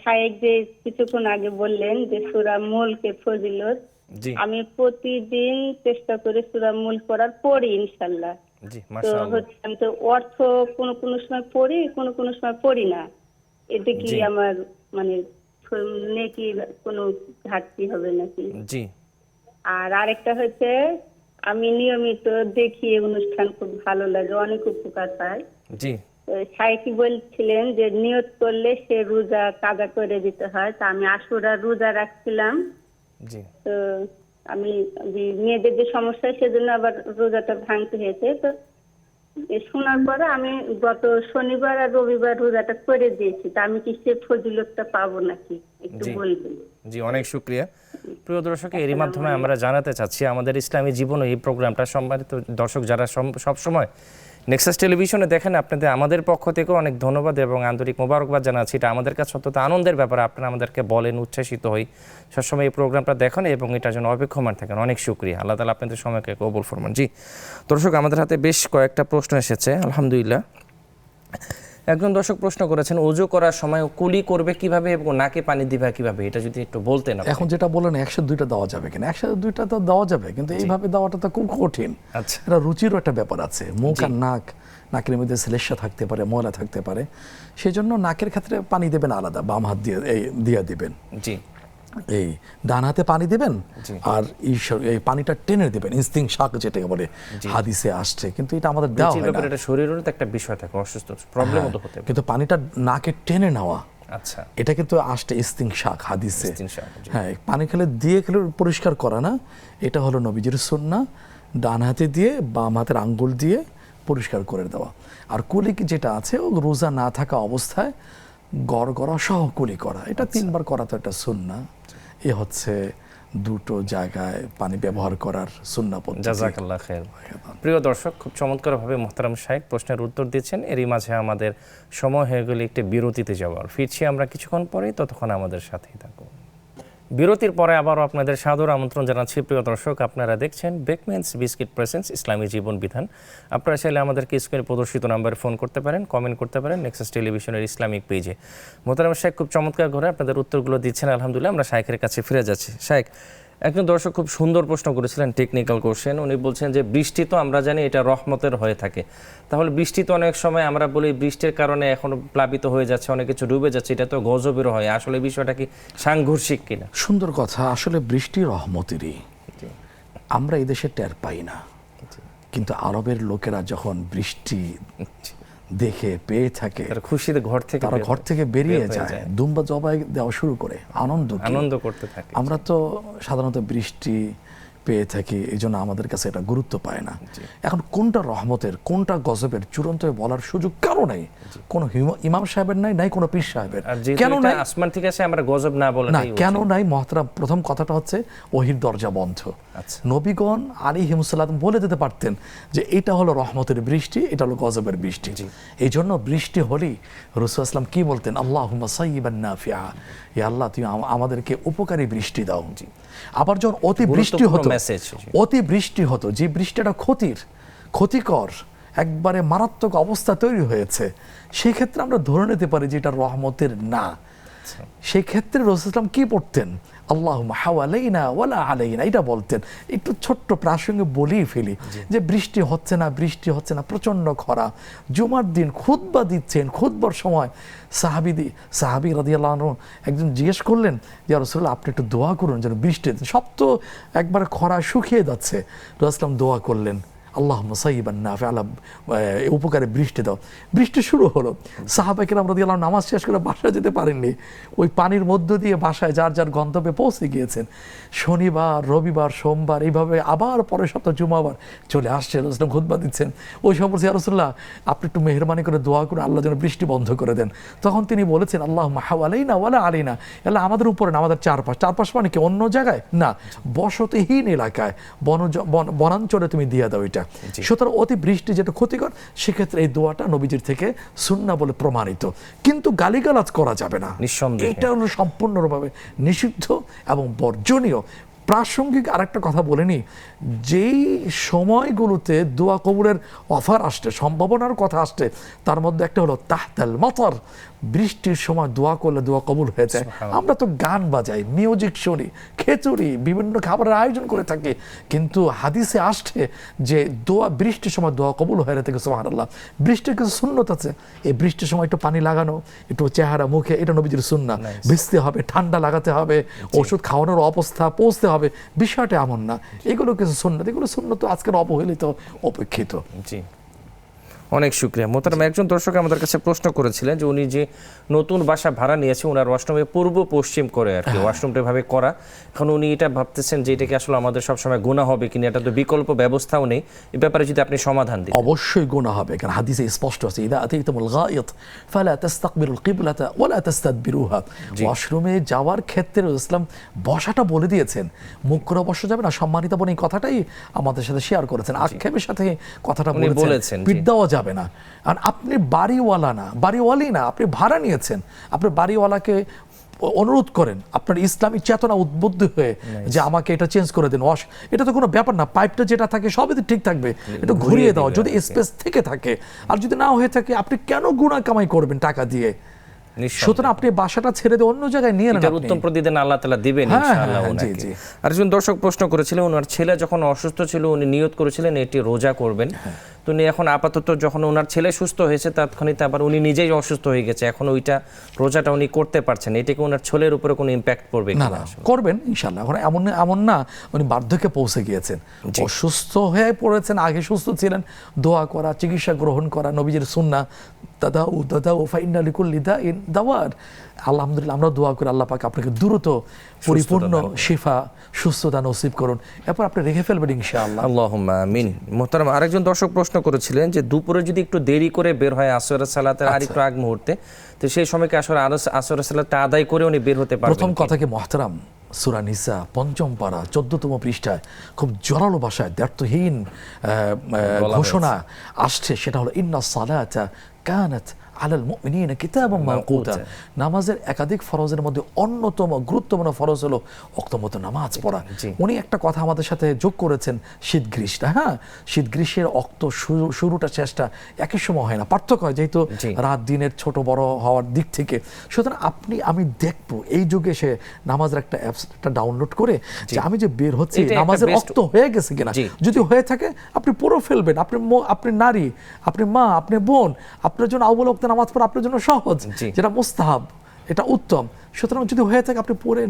শায়েখ যে কিছুক্ষণ আগে বললেন যে সূরা মুলকে ফজিলত, জি, আমি প্রতিদিন চেষ্টা করি সূরা মুলক পড়ার, পড়ি ইনশাআল্লাহ। জি, তো মাশাআল্লাহ। হচ্ছে আমি তো অর্থ কোনো সময় পড়ি, কোনো সময় পড়ি না। এতে কি জি। আমার মানে নেকি কোনো ঘাটতি হবে নাকি? জি, আর আরেকটা হচ্ছে, আমি নিয়মিত দেখি এই অনুষ্ঠান, খুব ভালো লাগে, অনেক উপকার পাই। জি সাইকি বলছিলেন যে নিয়ত করলে সে রোজা কাজা করে দিতে হয়, তা আমি আশুরার রোজা রাখছিলাম। জি তো আমি যে মেয়েদের যে সমস্যা সেজন্য আবার রোজাটা ভাঙতে হয়েছে। তো এ শোনার পরে আমি গত শনিবার আর রবিবার রোজাটা করে দিয়েছি। তা আমি কি সে ফজিলতটা পাবো নাকি একটু জি। বলবেন? জি অনেক শুক্রিয়া প্রিয় দর্শক, এরই মাধ্যমে আমরা জানাতে চাচ্ছি আমাদের ইসলামী জীবনে এই প্রোগ্রামটা সম্মানিত দর্শক যারা সব সময় নেক্সাস টেলিভিশনে দেখেন, আপনাদের আমাদের পক্ষ থেকেও অনেক ধন্যবাদ এবং আন্তরিক মোবারকবাদ জানাচ্ছি। এটা আমাদের কাছে অত্যন্ত আনন্দের ব্যাপার, আপনারা আমাদেরকে বলেন, উচ্ছ্বাসিত হই, সবসময় এই প্রোগ্রামটা দেখেন এবং এটার জন্য অপেক্ষমান থাকেন। অনেক শুক্রিয়া, আল্লাহ তাআলা আপনাদের সময়কে কবুল ফরমান। জি দর্শক, আমাদের হাতে বেশ কয়েকটা প্রশ্ন এসেছে আলহামদুলিল্লাহ। একজন দর্শক প্রশ্ন করেছেন, ওযু করার সময় কুলি করবে কিভাবে এবং নাকে পানি দিবে কিভাবে, এটা যদি একটু বলতেন আপনি। এখন যেটা বলেন 102টা দেওয়া যাবে কিনা, 102টা তো দেওয়া যাবে, কিন্তু এইভাবে দেওয়াটা তো খুব কঠিন। আচ্ছা এটা রুচিরও একটা ব্যাপার আছে। মুখ আর নাকের মধ্যে শ্লেষ্মা থাকতে পারে, ময়লা থাকতে পারে, সেই জন্য নাকের ক্ষেত্রে পানি দেবেন আলাদা, বাম হাত দিয়ে দিবেন, জি এই ডান হাতে পানি দেবেন, জি। আর এই পানিটা টেনে দেবেন, ইনস্টিং শাক যেটাকে বলে হাদিসে আসছে, কিন্তু এটা আমাদের দেওয়া হয় না। এটা শরীরেরও তো একটা বিষয় থাকে, অসুস্থ প্রবলেমও তো হতে পারে। কিন্তু পানিটা নাকে টেনে নেওয়া, আচ্ছা এটা কিন্তু আসছে ইস্তিনশাক হাদিসে। ইস্তিনশাক, জি। হ্যাঁ, পানি খেলে পরিষ্কার করা না, এটা হলো নবীজির সুন্নাহ। ডান হাতে দিয়ে বাম হাতের আঙ্গুল দিয়ে পরিষ্কার করে দেওয়া। আর কুলি যেটা আছে, ও রোজা না থাকা অবস্থায় গড়গড়া সহ কুলি করা, এটা 3 বার করা তো একটা সুন্নাহ। এ হচ্ছে দুটো জায়গায় পানি ব্যবহার করার সুন্নাহ পদ্ধতি। জাযাকাল্লাহ খাইর। প্রিয় দর্শক, খুব চমৎকারভাবে মোহতারাম শাইখ প্রশ্নের উত্তর দিচ্ছেন। এরই মাঝে আমাদের সময় হয়ে গেলে একটি বিরতিতে যাওয়ার, ফিরছি আমরা কিছুক্ষণ পরেই, ততক্ষণ আমাদের সাথেই থাকুন। বিরতির পরে আবারও আপনাদের সাদর আমন্ত্রণ জানাচ্ছি। প্রিয় দর্শক, আপনারা দেখছেন বেকম্যানস বিস্কিট প্রেজেন্স ইসলামী জীবন বিধান। আপনারা চাইলে আমাদেরকে স্ক্রিনে প্রদর্শিত নাম্বারে ফোন করতে পারেন, কমেন্ট করতে পারেন নেক্সাস টেলিভিশনের ইসলামিক পেজে। মোহতারাম শাইখ খুব চমৎকার করে আপনাদের উত্তরগুলো দিচ্ছেন আলহামদুলিল্লাহ। আমরা শাইখের কাছে ফিরে যাচ্ছি। শাইখ, একজন দর্শক খুব সুন্দর প্রশ্ন করেছিলেন, টেকনিক্যাল কোশ্চেন। উনি বলছেন যে বৃষ্টি তো আমরা জানি এটা রহমতের হয়ে থাকে, তাহলে বৃষ্টি তো অনেক সময় আমরা বলি বৃষ্টির কারণে এখনো প্লাবিত হয়ে যাচ্ছে, অনেক কিছু ডুবে যাচ্ছে, এটা তো গজবের হয়, আসলে বিষয়টা কি সাংঘর্ষিক কিনা? সুন্দর কথা। আসলে বৃষ্টি রহমতেরই, আমরা এই দেশে টের পাই না, কিন্তু আরবের লোকেরা যখন বৃষ্টি দেখে পেয়ে থাকে, তারা খুশিতে তারা ঘর থেকে বেরিয়ে বের হয়ে যায়, যায়। দুম্বা জবাই দেওয়া শুরু করে, আনন্দ করতে থাকে। আমরা তো সাধারণত বৃষ্টি পেয়ে থাকি, এই জন্য আমাদের কাছে এটা গুরুত্ব পায় না। এখন কোনটা রহমতের কোনটা গজবের চূড়ান্ত বলার সুযোগ কারো নাই, কোনো ইমাম সাহেবের নাই কোনো পীর সাহেবের। আর যেহেতু কেন এটা নাই? আসমান থেকে আসে, আমরা গজব না বলে না, কেন নাই মহতারাম? প্রথম কথাটা হচ্ছে ওহির দরজা বন্ধ। আচ্ছা। নবীগণ আলাইহিমুসসালাম বলে দিতে পারতেন যে এটা হলো রহমতের বৃষ্টি, এটা হলো গজবের বৃষ্টি। এই জন্য বৃষ্টি হলেই রাসূলুল্লাহ সাল্লাল্লাহু আলাইহি ওয়াসাল্লাম কি বলতেন, আল্লাহুম্মা সাইয়্যিবান নাফিআ, ইয়া আল্লাহ তুমি আমাদেরকে উপকারী বৃষ্টি দাও। আবার যখন অতি বৃষ্টি হতো, যে বৃষ্টিটা ক্ষতিকর, একবারে মারাত্মক অবস্থা তৈরি হয়েছে, সেই ক্ষেত্রে আমরা ধরে নিতে পারি যে এটা রহমতের না। সেই ক্ষেত্রে রাসূলুল্লাহ সাল্লাল্লাহু আলাইহি ওয়াসাল্লাম কি পড়তেন, আল্লাহুম্মা হাওয়ালাইনা ওয়ালা আলাইনা, এটা বলতেন। একটু ছোট্ট প্রাসঙ্গে বলেই ফেলি যে বৃষ্টি হচ্ছে না, প্রচন্ড খরা। জুমার দিন খুতবা দিচ্ছেন, খুতবার সময় সাহাবী রাদিয়াল্লাহু আনহু একজন জিজ্ঞেস করলেন, ইয়া রাসূলুল্লাহ আপনি একটু দোয়া করুন যেন বৃষ্টি, সব তো একবার খরা শুকিয়ে যাচ্ছে। রাসূলুল্লাহ সাল্লাল্লাহু আলাইহি ওয়াসাল্লাম দোয়া করলেন, আল্লাহুম্মা সাইয়্যিবান নাফিআ, উপকারে বৃষ্টি দাও। বৃষ্টি শুরু হলো, সাহাবায়ে কেরাম রাদিয়াল্লাহু আনহু নামাজ শেষ করে বাসায় যেতে পারেননি, ওই পানির মধ্য দিয়ে বাসায় যার যার গন্তব্যে পৌঁছে গিয়েছেন। শনিবার, রবিবার, সোমবার, এইভাবে আবার পরের সপ্তাহ জুমাবার চলে আসছে, রাসূল খুতবা দিচ্ছেন। ওই সময় বলছে, ইয়া রাসূলুল্লাহ আপনি একটু মেহেরবানি করে দোয়া করে আল্লাহ যেন বৃষ্টি বন্ধ করে দেন। তখন তিনি বলেছেন, আল্লাহুম্মা হাওয়ালাইনা ওয়ালা আলাইনা, আল্লাহ আমাদের উপরে না, আমাদের চারপাশ মানে কি অন্য জায়গায় না, বসতিহীন এলাকায়, বনাঞ্চলে তুমি দিয়ে দাও এটা। সুতরাং অতি বৃষ্টি যেটা ক্ষতিকর, সেক্ষেত্রে এই দোয়াটা নবীজির থেকে সুন্নাহ বলে প্রমাণিত, কিন্তু গালিগালাজ করা যাবে না, নিঃসন্দেহে এটা হলো সম্পূর্ণভাবে নিষিদ্ধ এবং বর্জনীয়। প্রাসঙ্গিক আরেকটা কথা বলে নি, যেই সময়গুলোতে দোয়া কবুলের অফার আসছে, সম্ভাবনার কথা আসছে, তার মধ্যে একটা হলো তাহতাল মাতার, বৃষ্টির সময় দোয়া করলে দোয়া কবুল হয়ে যায়। আমরা তো গান বাজাই, মিউজিক শুনি, খিচুড়ি, বিভিন্ন খাবারের আয়োজন করে থাকি, কিন্তু হাদিসে আসছে যে বৃষ্টির সময় দোয়া কবুল হয়ে থাকে। সুবহানাল্লাহ, বৃষ্টির কিছু সুন্নত আছে, এই বৃষ্টির সময় একটু পানি লাগানো, একটু চেহারা মুখে, এটা নবীজির সুন্নাহ। ভিজতে হবে, ঠান্ডা লাগাতে হবে, ওষুধ খাওয়ানোর অবস্থা পৌঁছতে হবে। হবে, বিষয়টা এমন না। এগুলো কিছু সুন্নাত, এগুলো সুন্নাত আজকের অবহেলিত, উপেক্ষিত। জি, অনেক শুক্রিয়া মোহতারাম। একজন দর্শক আমাদের কাছে প্রশ্ন করেছিলেন যে উনি যে নতুন বাসা ভাড়া নিয়েছে, ওনার ওয়াশরুমে পূর্ব পশ্চিম করে আর কি ওয়াশরুমটা ভাবে করা। এখন উনি এটা ভাবতেছেন যে এটাকে আসলে আমাদের সবসময় গুনাহ হবে কিনা, এটা তো বিকল্প ব্যবস্থাও নেই, এই ব্যাপারে যদি আপনি সমাধান দিন। অবশ্যই গুনাহ হবে, কারণ হাদিসে স্পষ্ট আছে, ইদা আতাইতুমুল গায়ত ফালা তাস্তাকবিলুল কিবলাতা ওয়ালা তাস্তাদবিরুহা। ওয়াশরুমে যাওয়ার ক্ষেত্রে ইসলাম বসাটা বলে দিয়েছেন, মুখ করে বসা যাবে না। সম্মানিত বোন এই কথাটাই আমাদের সাথে শেয়ার করেছেন, আক্ষেপের সাথে কথাটা বলেছেন, পিঠ দেওয়া যাবে না। আর আপনি বাড়িওয়ালা না, বাড়িওয়ালি না, আপনি ভাড়া নিয়েছেন, আপনি বাড়িওয়ালাকে অনুরোধ করেন আপনার ইসলামী চেতনা উদ্বুদ্ধ হয়ে যে আমাকে এটা চেঞ্জ করে দিন, ওয়াশ, এটা তো কোনো ব্যাপার না, পাইপটা যেটা থাকে সবই তো ঠিক থাকবে, এটা ঘুরিয়ে দাও যদি স্পেস থেকে থাকে। আর যদি না হয়ে থাকে আপনি কেন গুনাহ কামাই করবেন টাকা দিয়ে? সুতরাং আপনি বাসাটা ছেড়ে দিয়ে অন্য জায়গায় নিয়ে নেন, উত্তম প্রতিদিন আল্লাহ তাআলা দিবেন ইনশাআল্লাহ ওনাকে। আরেকজন দর্শক প্রশ্ন করেছিলেন, ওনার ছেলে যখন অসুস্থ ছিল উনি নিয়ত করেছিলেন এটি রোজা করবেন, তো উনি এখন আপাতত যখন ওনার ছেলে সুস্থ হয়েছে তাৎক্ষণিক আবার উনি নিজেই অসুস্থ হয়ে গেছে, এখন ওইটা রোজাটা উনি করতে পারছেন, এটা কি ওনার ছেলের উপরে কোনো ইম্প্যাক্ট পড়বে না? কিনা? না, করবেন ইনশাআল্লাহ। এখন এমন না উনি বার্ধক্যে পৌঁছে গিয়েছেন, অসুস্থ হয়ে পড়েছেন, আগে সুস্থ ছিলেন, দোয়া করা, চিকিৎসা গ্রহণ করা, নবীজির সুন্নাহ, দাদাউ ফাইন্না লিকুল্লি দাইন দাওয়ার। আলহামদুলিল্লাহ, আমরা দোয়া করি আল্লাহ পাক আপনাকে দ্রুত পরিপূর্ণ শিফা, সুস্থতা নসিব করুন, এরপর আপনি রেখে ফেলবেন ইনশাআল্লাহ। আল্লাহুম্মা আমিন। মোহতারাম, আরেকজন দর্শক প্রশ্ন করেছিলেন যে দুপুরে যদি একটু দেরি করে বের হয় আসরের সালাতের আর একটু আগ মুহূর্তে, তো সেই সময়কে আসলে আসরের সালাতটা আদায় করে উনি বের হতে পারবেন? প্রথম কথা কি মোহতারাম, সূরা নিসা ৫ম পারা ১৪তম পৃষ্ঠায় খুব জোরালো ভাষায় দ্ব্যর্থহীন ঘোষণা আসছে, সেটা হলো ইন্না সালাতা কানাত আলাল মুমিনিনা কিতাবাম মাওকুতা। নামাজের একাধিক ফরজের মধ্যে অন্যতম গুরুত্বপূর্ণ ফরজ হলো ওয়াক্তমতো নামাজ পড়া। উনি একটা কথা আমাদের সাথে যোগ করেছেন, শীত গ্রীষ্মটা, হ্যাঁ শীত গ্রীষ্মের অক্ত শুরুটা শেষটা একই সময় হয় না, পার্থক্য হয় যেহেতু রাত দিনের ছোট বড় হওয়ার দিক থেকে। সুতরাং আমি দেখবো এই যুগে সে নামাজের একটা অ্যাপসটা ডাউনলোড করে যে আমি যে বের হচ্ছি নামাজের অক্ত হয়ে গেছে কিনা, যদি হয়ে থাকে আপনি পুরো ফেলবেন। আপনি নারী, আপনি মা, আপনি বোন, আপনার জন্য আউ্বাল ওয়াক্তে নামাজ পড়া আপনার জন্য সহজ, যেটা মুস্তাহাব, এটা উত্তম। সুতরাং যদি হয়ে থাকে আপনি পড়ে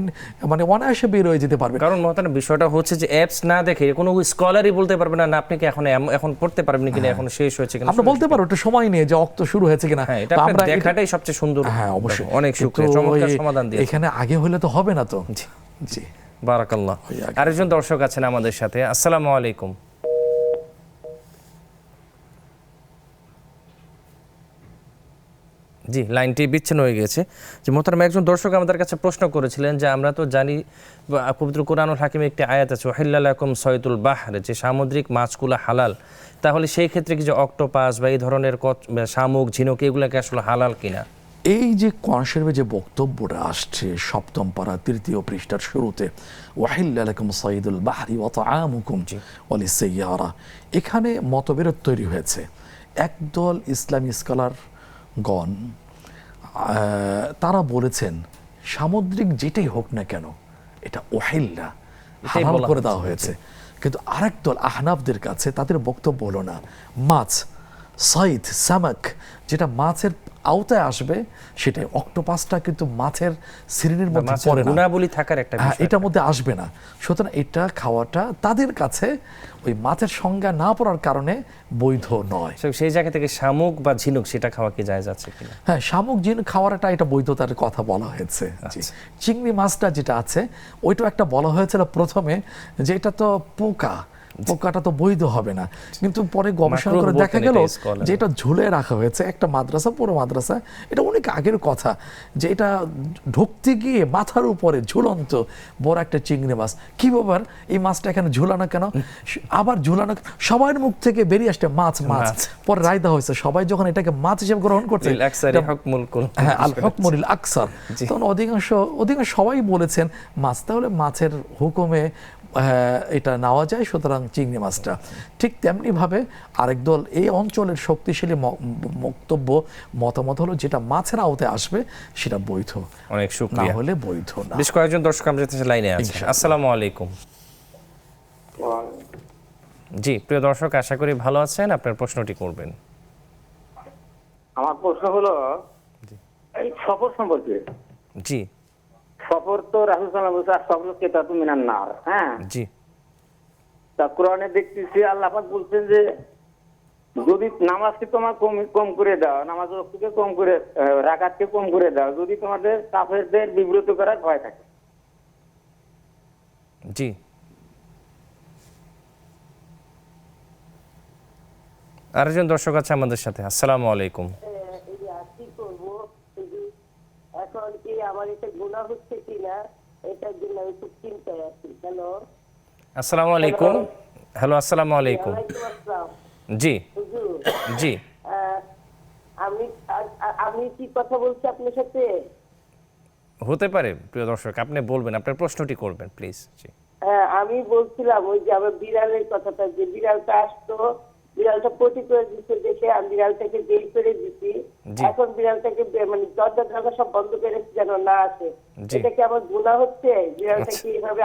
মানে অনায়াসে বের হয়ে যেতে পারবেন। কারণ মহতারাম বিষয়টা হচ্ছে যে অ্যাপস না দেখে কোনো স্কলারই বলতে পারবে না আপনি কি এখন পড়তে পারবেন কিনা, এখন শেষ হয়েছে কিনা। আপনি বলতে পারো একটা সময় নিয়ে যে অক্ত শুরু হয়েছে কিনা, আমরা দেখাটাই সবচেয়ে সুন্দর। হ্যাঁ অবশ্যই, অনেক শুকরিয়া, চমৎকার সমাধান দিয়েছেন। এখানে আগে হলে তো হবে না তো। জি বারাকাল্লাহ। আরেকজন দর্শক আছেন আমাদের সাথে, আসসালামু আলাইকুম। জি, লাইনটি বিচ্ছিন্ন হয়ে গেছে। যে মোহতারাম, একজন দর্শক আমাদের কাছে প্রশ্ন করেছিলেন যে আমরা তো জানি পবিত্র কোরআনুল হাকিমে একটি আয়াত আছে ওয়াহিল্লা লাকুম সাইদুল বাহর, যে সামুদ্রিক মাছগুলো হালাল, তাহলে সেই ক্ষেত্রে কি যে অক্টোপাস বা এই ধরনের শামুক, ঝিনুক এগুলোকে আসলে হালাল কিনা? এই যে কোরআন শরীফে যে বক্তব্যটা আসছে ৭ম পারা ৩য় পৃষ্ঠার শুরুতে, ওয়াহিল্লা লাকুম সাইদুল বাহরি ওয়া তাআমুকুম ওয়ালিস-সাইয়ারা, এখানে মতবিরোধ তৈরি হয়েছে। একদল ইসলামী স্কলারগণ তারা বলেছেন সামুদ্রিক যেটাই হোক না কেন এটা ওয়াহিল্লা, হালাল করে দেওয়া হয়েছে। কিন্তু আরেক দল আহনাফদের কাছে তাদের বক্তব্য হলো না, মাছ সাইদ সামাক যেটা মাছের আওতায় আসবে সেটাই, অক্টোপাসটা কিন্তু মাছের শ্রেণীর মধ্যে পড়ে না, গুণাবলী থাকার একটা বিষয়, এটার মধ্যে আসবে না। সুতরাং এটা খাওয়াটা তাদের কাছে ওই মাছের সংজ্ঞা না পড়ার কারণে বৈধ নয়। সেই জায়গা থেকে শামুক বা ঝিনুক সেটা খাওয়া কি জায়েজ আছে কিনা? হ্যাঁ, শামুক ঝিনুক খাওয়াটা এটা বৈধতার কথা বলা হয়েছে। চিংড়ি মাছটা যেটা আছে ওইটাও একটা বলা হয়েছিল প্রথমে যে এটা তো পোকাটা তো বৈধ হবে না, কিন্তু পরে গবেষণা করে দেখা গেল যে এটা ঝুলে রাখা হয়েছে একটা মাদ্রাসা, পুরো মাদ্রাসা, এটা অনেক আগের কথা, যে এটা ঢুকতে গিয়ে মাথার উপরে ঝুলন্ত বড় একটা চিংড়ি মাছ। কি ব্যাপার, এই মাছটা এখানে ঝুলানো কেন? আবার ঝুলানো, সবার মুখ থেকে বেরিয়ে আসছে মাছ। পরে রায় দেওয়া হয়েছে সবাই যখন এটাকে মাছ হিসেবে গ্রহণ করছে, হ্যাঁ আল হুকমুল আকসার, তখন অধিকাংশ সবাই বলেছেন মাছ, তাহলে মাছের হুকুমে এটা নেওয়া যায়, সুতরাং চিংড়ি মাছটা। ঠিক তেমনি ভাবে আরেক দল এই অঞ্চলের শক্তিশালী মতামত হলো যেটা মাছের আওতায় আসবে সেটা বৈধ, অনেক শুকরিয়া, না হলে বৈধ না। বেশ কয়েকজন দর্শক আমাদের কাছে লাইনে আছে, আসসালামু আলাইকুম। জি প্রিয় দর্শক, আশা করি ভালো আছেন, আপনার প্রশ্নটি করবেন। আমার প্রশ্ন হলো এই সফর সম্পর্কে। জি, সফর অপর তো রাসূল সাল্লাল্লাহু আলাইহি ওয়াসাল্লাম বলছে কিতাবুম মিনান নার। হ্যাঁ, জি তা কোরআনে দেখতেছি আল্লাহ পাক বলছেন যে যদি নামাজকে তোমার কম করে দাও, নামাজ ওয়াক্তকে কম করে, রাকাতকে কম করে দাও, যদি তোমাদের কাফেরদের বিব্রত করার ভয় থাকে। জি আরেকজন দর্শক আছে আমাদের সাথে। আসসালামু আলাইকুম। কি করবো, এখন কি আমার এটা গুনাহ হচ্ছে কিনা এটার জন্য আমি খুব চিন্তায় আছি। হ্যালো, আসসালামু আলাইকুম। হ্যালো, আসসালামু আলাইকুম। ওয়ালাইকুম আসসালাম। জি হুজুর, জি আমি আমি কি কথা বলছি আপনার সাথে? হতে পারে প্রিয় দর্শক, আপনি বলবেন, আপনার প্রশ্নটি করবেন প্লিজ। জি হ্যাঁ, আমি বলছিলাম ওই যে আমার বিড়ালের কথাটা, যে বিড়ালটা আসতো, বিড়ালটা পটি করে দিচ্ছে দেখে আমি বিড়ালটাকে বের করে দিচ্ছি। জি। এখন বিড়ালটাকে মানে দরজা দরজা সব বন্ধ করে রেখেছি যেন না আসে। জি। এটা কি আমার গুনাহ হচ্ছে? বিড়ালটা আচ্ছা। কি এভাবে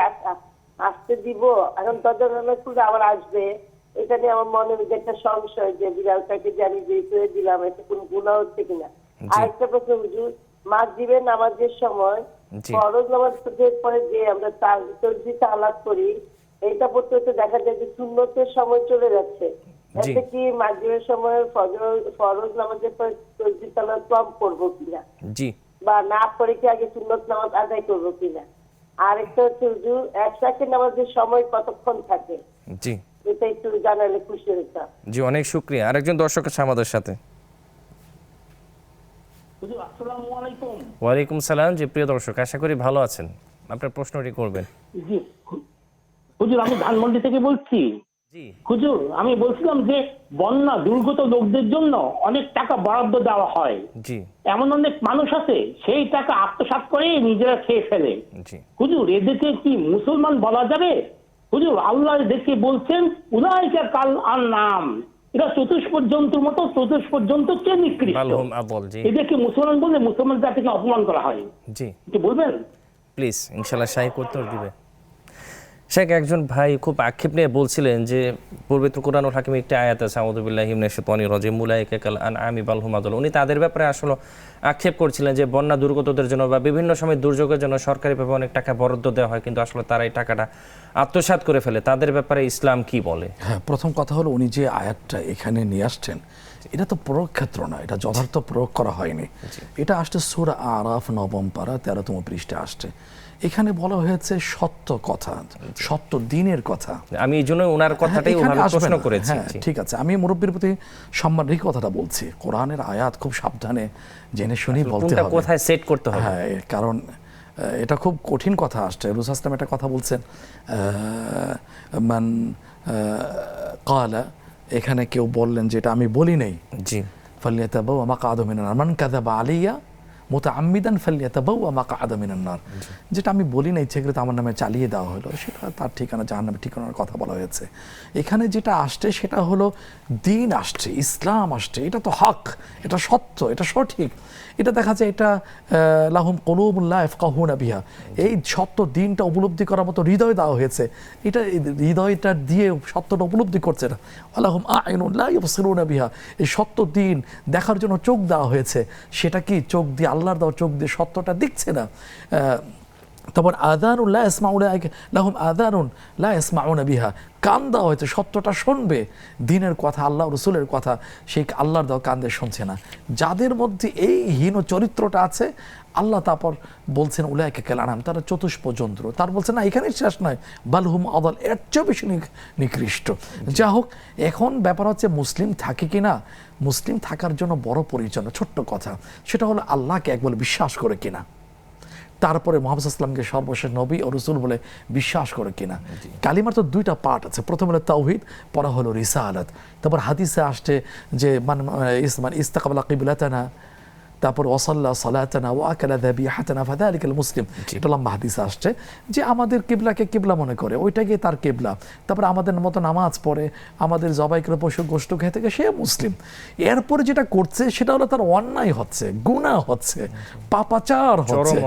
আসতে দিব? এখন দরজা দরজা খুলে আবার আসবে, এটা নিয়ে আমার মনে যে একটা সংশয় যে বিড়ালটাকে যে আমি বের করে দিলাম, এটা কোনো গুনাহ হচ্ছে কিনা। জি। আরেকটা প্রশ্ন, হুজুর, মাগরিবের নামাজের সময় জি। ফরজ নামাজ পরে যে আমরা তাসবিহ আলাপ করি, এইটা পড়তে পড়তে দেখা যায় যে সুন্নতের সময় চলে যাচ্ছে। জি। এতে কি মাগরিবের সময় ফরজ নামাজের পর তাসবিহ আলাপ কম করবো কিনা, জি বা না পড়ে কি আগে সুন্নত নামাজ আদায় করবো কিনা? আরেকটা হচ্ছে হুজুর, একসাথে নামাজের সময় কতক্ষণ থাকে, জি এটা একটু জানালে খুশি হইতাম। জি অনেক শুকরিয়া। আরেকজন দর্শক আছে আমাদের সাথে। হুজুর আসসালামু আলাইকুম। ওয়ালাইকুম সালাম। জি প্রিয় দর্শক, আশা করি ভালো আছেন, আপনার প্রশ্নটি করবেন। জি হুজুর, আমি ধানমন্ডি থেকে বলছি। জি হুজুর, আমি বলছিলাম যে বন্যা দুর্গত লোকদের জন্য অনেক টাকা বরাদ্দ দেওয়া হয়। জি এমন অনেক মানুষ আছে সেই টাকা আত্মসাৎ করে নিজেরা খেয়ে ফেলে। জি হুজুর, এদেরকে কি মুসলমান বলা যাবে? হুজুর, আল্লাহ দেখে বলছেন উলাইকা কাল আনআম, এরা চতুষ্প জন্তুর মতো, চতুষ্প জন্তু চেয়ে নিকৃষ্ট। বালহুম আদল। জি এদেরকে মুসলমান বলে মুসলমান জাতিকে অপমান করা হয়। জি একটু বলবেন? প্লিজ, ইনশাল্লাহ শাইখ উত্তর দিবে। শেখ, একজন ভাই খুব আক্ষেপ নিয়ে বলছিলেন যে পবিত্র কোরআনুল হাকিমে একটি আয়াত আছে, আউযু বিল্লাহি মিনাশ শাইতানির রাজিম, উলাইকা কাল আনআমি বাল হুম আদল। উনি তাদের ব্যাপারে আসলে আক্ষেপ করছিলেন যে বন্যা দুর্গতদের জন্য বা বিভিন্ন সময় দুর্যোগের জন্য সরকারিভাবে অনেক টাকা বরাদ্দ দেওয়া হয়, কিন্তু আসলে তারা এই টাকাটা আত্মসাৎ করে ফেলে। তাদের ব্যাপারে ইসলাম কি বলে? হ্যাঁ, প্রথম কথা হলো উনি যে আয়াতটা এখানে নিয়ে আসছেন, এটা তো প্রয়োগ ক্ষেত্র না, এটা যথার্থ প্রয়োগ করা হয়নি। এটা আসছে সূরা আরাফ 9 পারা 13তম পৃষ্ঠাে আসছে। এখানে বলা হয়েছে সত্য কথা, সত্য দিনের কথা। আমি এই জন্য ওনার কথাটাই এখানে ওভাবে আসবে প্রশ্ন না। করেছি। হ্যাঁ, জি। ঠিক আছে, আমি মুরব্বীর প্রতি সম্মান রেখে কথাটা বলছি। কোরআনের আয়াত খুব সাবধানে জেনে শুনেই বলতে কোনটা হবে। কোথায় সেট করতে হবে? হ্যাঁ, কারণ এটা খুব কঠিন কথা আসছে। রসুল আসলাম একটা কথা বলছেন, মান কালা, এখানে কেউ বললেন যেটা আমি বলি নাই, জি ফালিয়াতাবাওয়া মাকআদাহু মিনান নার, মান কাযাবা আলাইয়া মুতাআম্মিদান ফালিয়াতাবাওয়া মাকআদাহু মিনান নার। যেটা আমি বলি না, ইচ্ছে করে আমার নামে চালিয়ে দেওয়া হলো, সেটা তার ঠিকানা, জাহান্নামের ঠিকানার কথা বলা হয়েছে। এখানে যেটা আসছে সেটা হলো দিন আসছে, ইসলাম আসছে, এটা তো হক, এটা সত্য, এটা সঠিক। এটা দেখা যায় এটা লাহুম কুলুবুন লা ইয়াফকাহুনা বিহা, এই সত্য দিনটা উপলব্ধি করার মতো হৃদয় দেওয়া হয়েছে। এটা হৃদয়টা দিয়ে সত্যটা উপলব্ধি করছে না। ওয়ালাহুম আ'ইনুন লা ইউবসিরুনা বিহা, এই সত্য দিন দেখার জন্য চোখ দেওয়া হয়েছে, সেটা কি চোখ দিয়ে, আল্লাহর দেওয়া চোখ দিয়ে সত্যটা দেখছে না। তারপর আযানুন লা ইয়াসমাউনা লাহুম আযানুন লা ইয়াসমাউনা বিহা, কান দেওয়া হয়েছে, সত্যটা শুনবে, দিনের কথা, আল্লাহ রসুলের কথা, সেই আল্লাহর দেওয়া কান দিয়ে শুনছে না। যাদের মধ্যে এই হীন চরিত্রটা আছে, আল্লাহ তারপর বলছেন উলাইকা কাল আনআম, তারা চতুষ্প জন্তু। তার বলছে না, এখানেই শেষ নয়, বাল হুম আদল, এর চেয়েও বেশি নিকৃষ্ট। যা হোক, এখন ব্যাপার হচ্ছে মুসলিম থাকে কিনা, মুসলিম থাকার জন্য বড় পরিচয়, ছোট্ট কথা, সেটা হলো আল্লাহকে একবার বিশ্বাস করে কিনা, তারপরে মুহাম্মদ সাল্লাল্লাহু আলাইহি ওয়াসাল্লামকে সর্বশেষ নবী ও রাসূল বলে বিশ্বাস করে কিনা। কালিমার তো দুইটা পার্ট আছে, প্রথম হলো তাওহীদ, পরে হলো রিসালাত। তারপর হাদিসে আসছে যে মান ইস্তাকবালা কিবলাতানা, তারপর ওয়াসাল্লা সালাতানা ওয়া আকালা যাবিহাতানা ফাযালিকাল মুসলিম, এটা লম্বা হাদিসে আসছে যে আমাদের কিবলাকে কিবলা মনে করে, ওইটাকে তার কিবলা। তারপর আমাদের মতো নামাজ পড়ে, আমাদের জবাই করে পশু গোশত খেয়ে থেকে, সে মুসলিম। এরপরে যেটা করছে সেটা হলো তার অন্যায় হচ্ছে, গুনাহ হচ্ছে, পাপাচার হচ্ছে,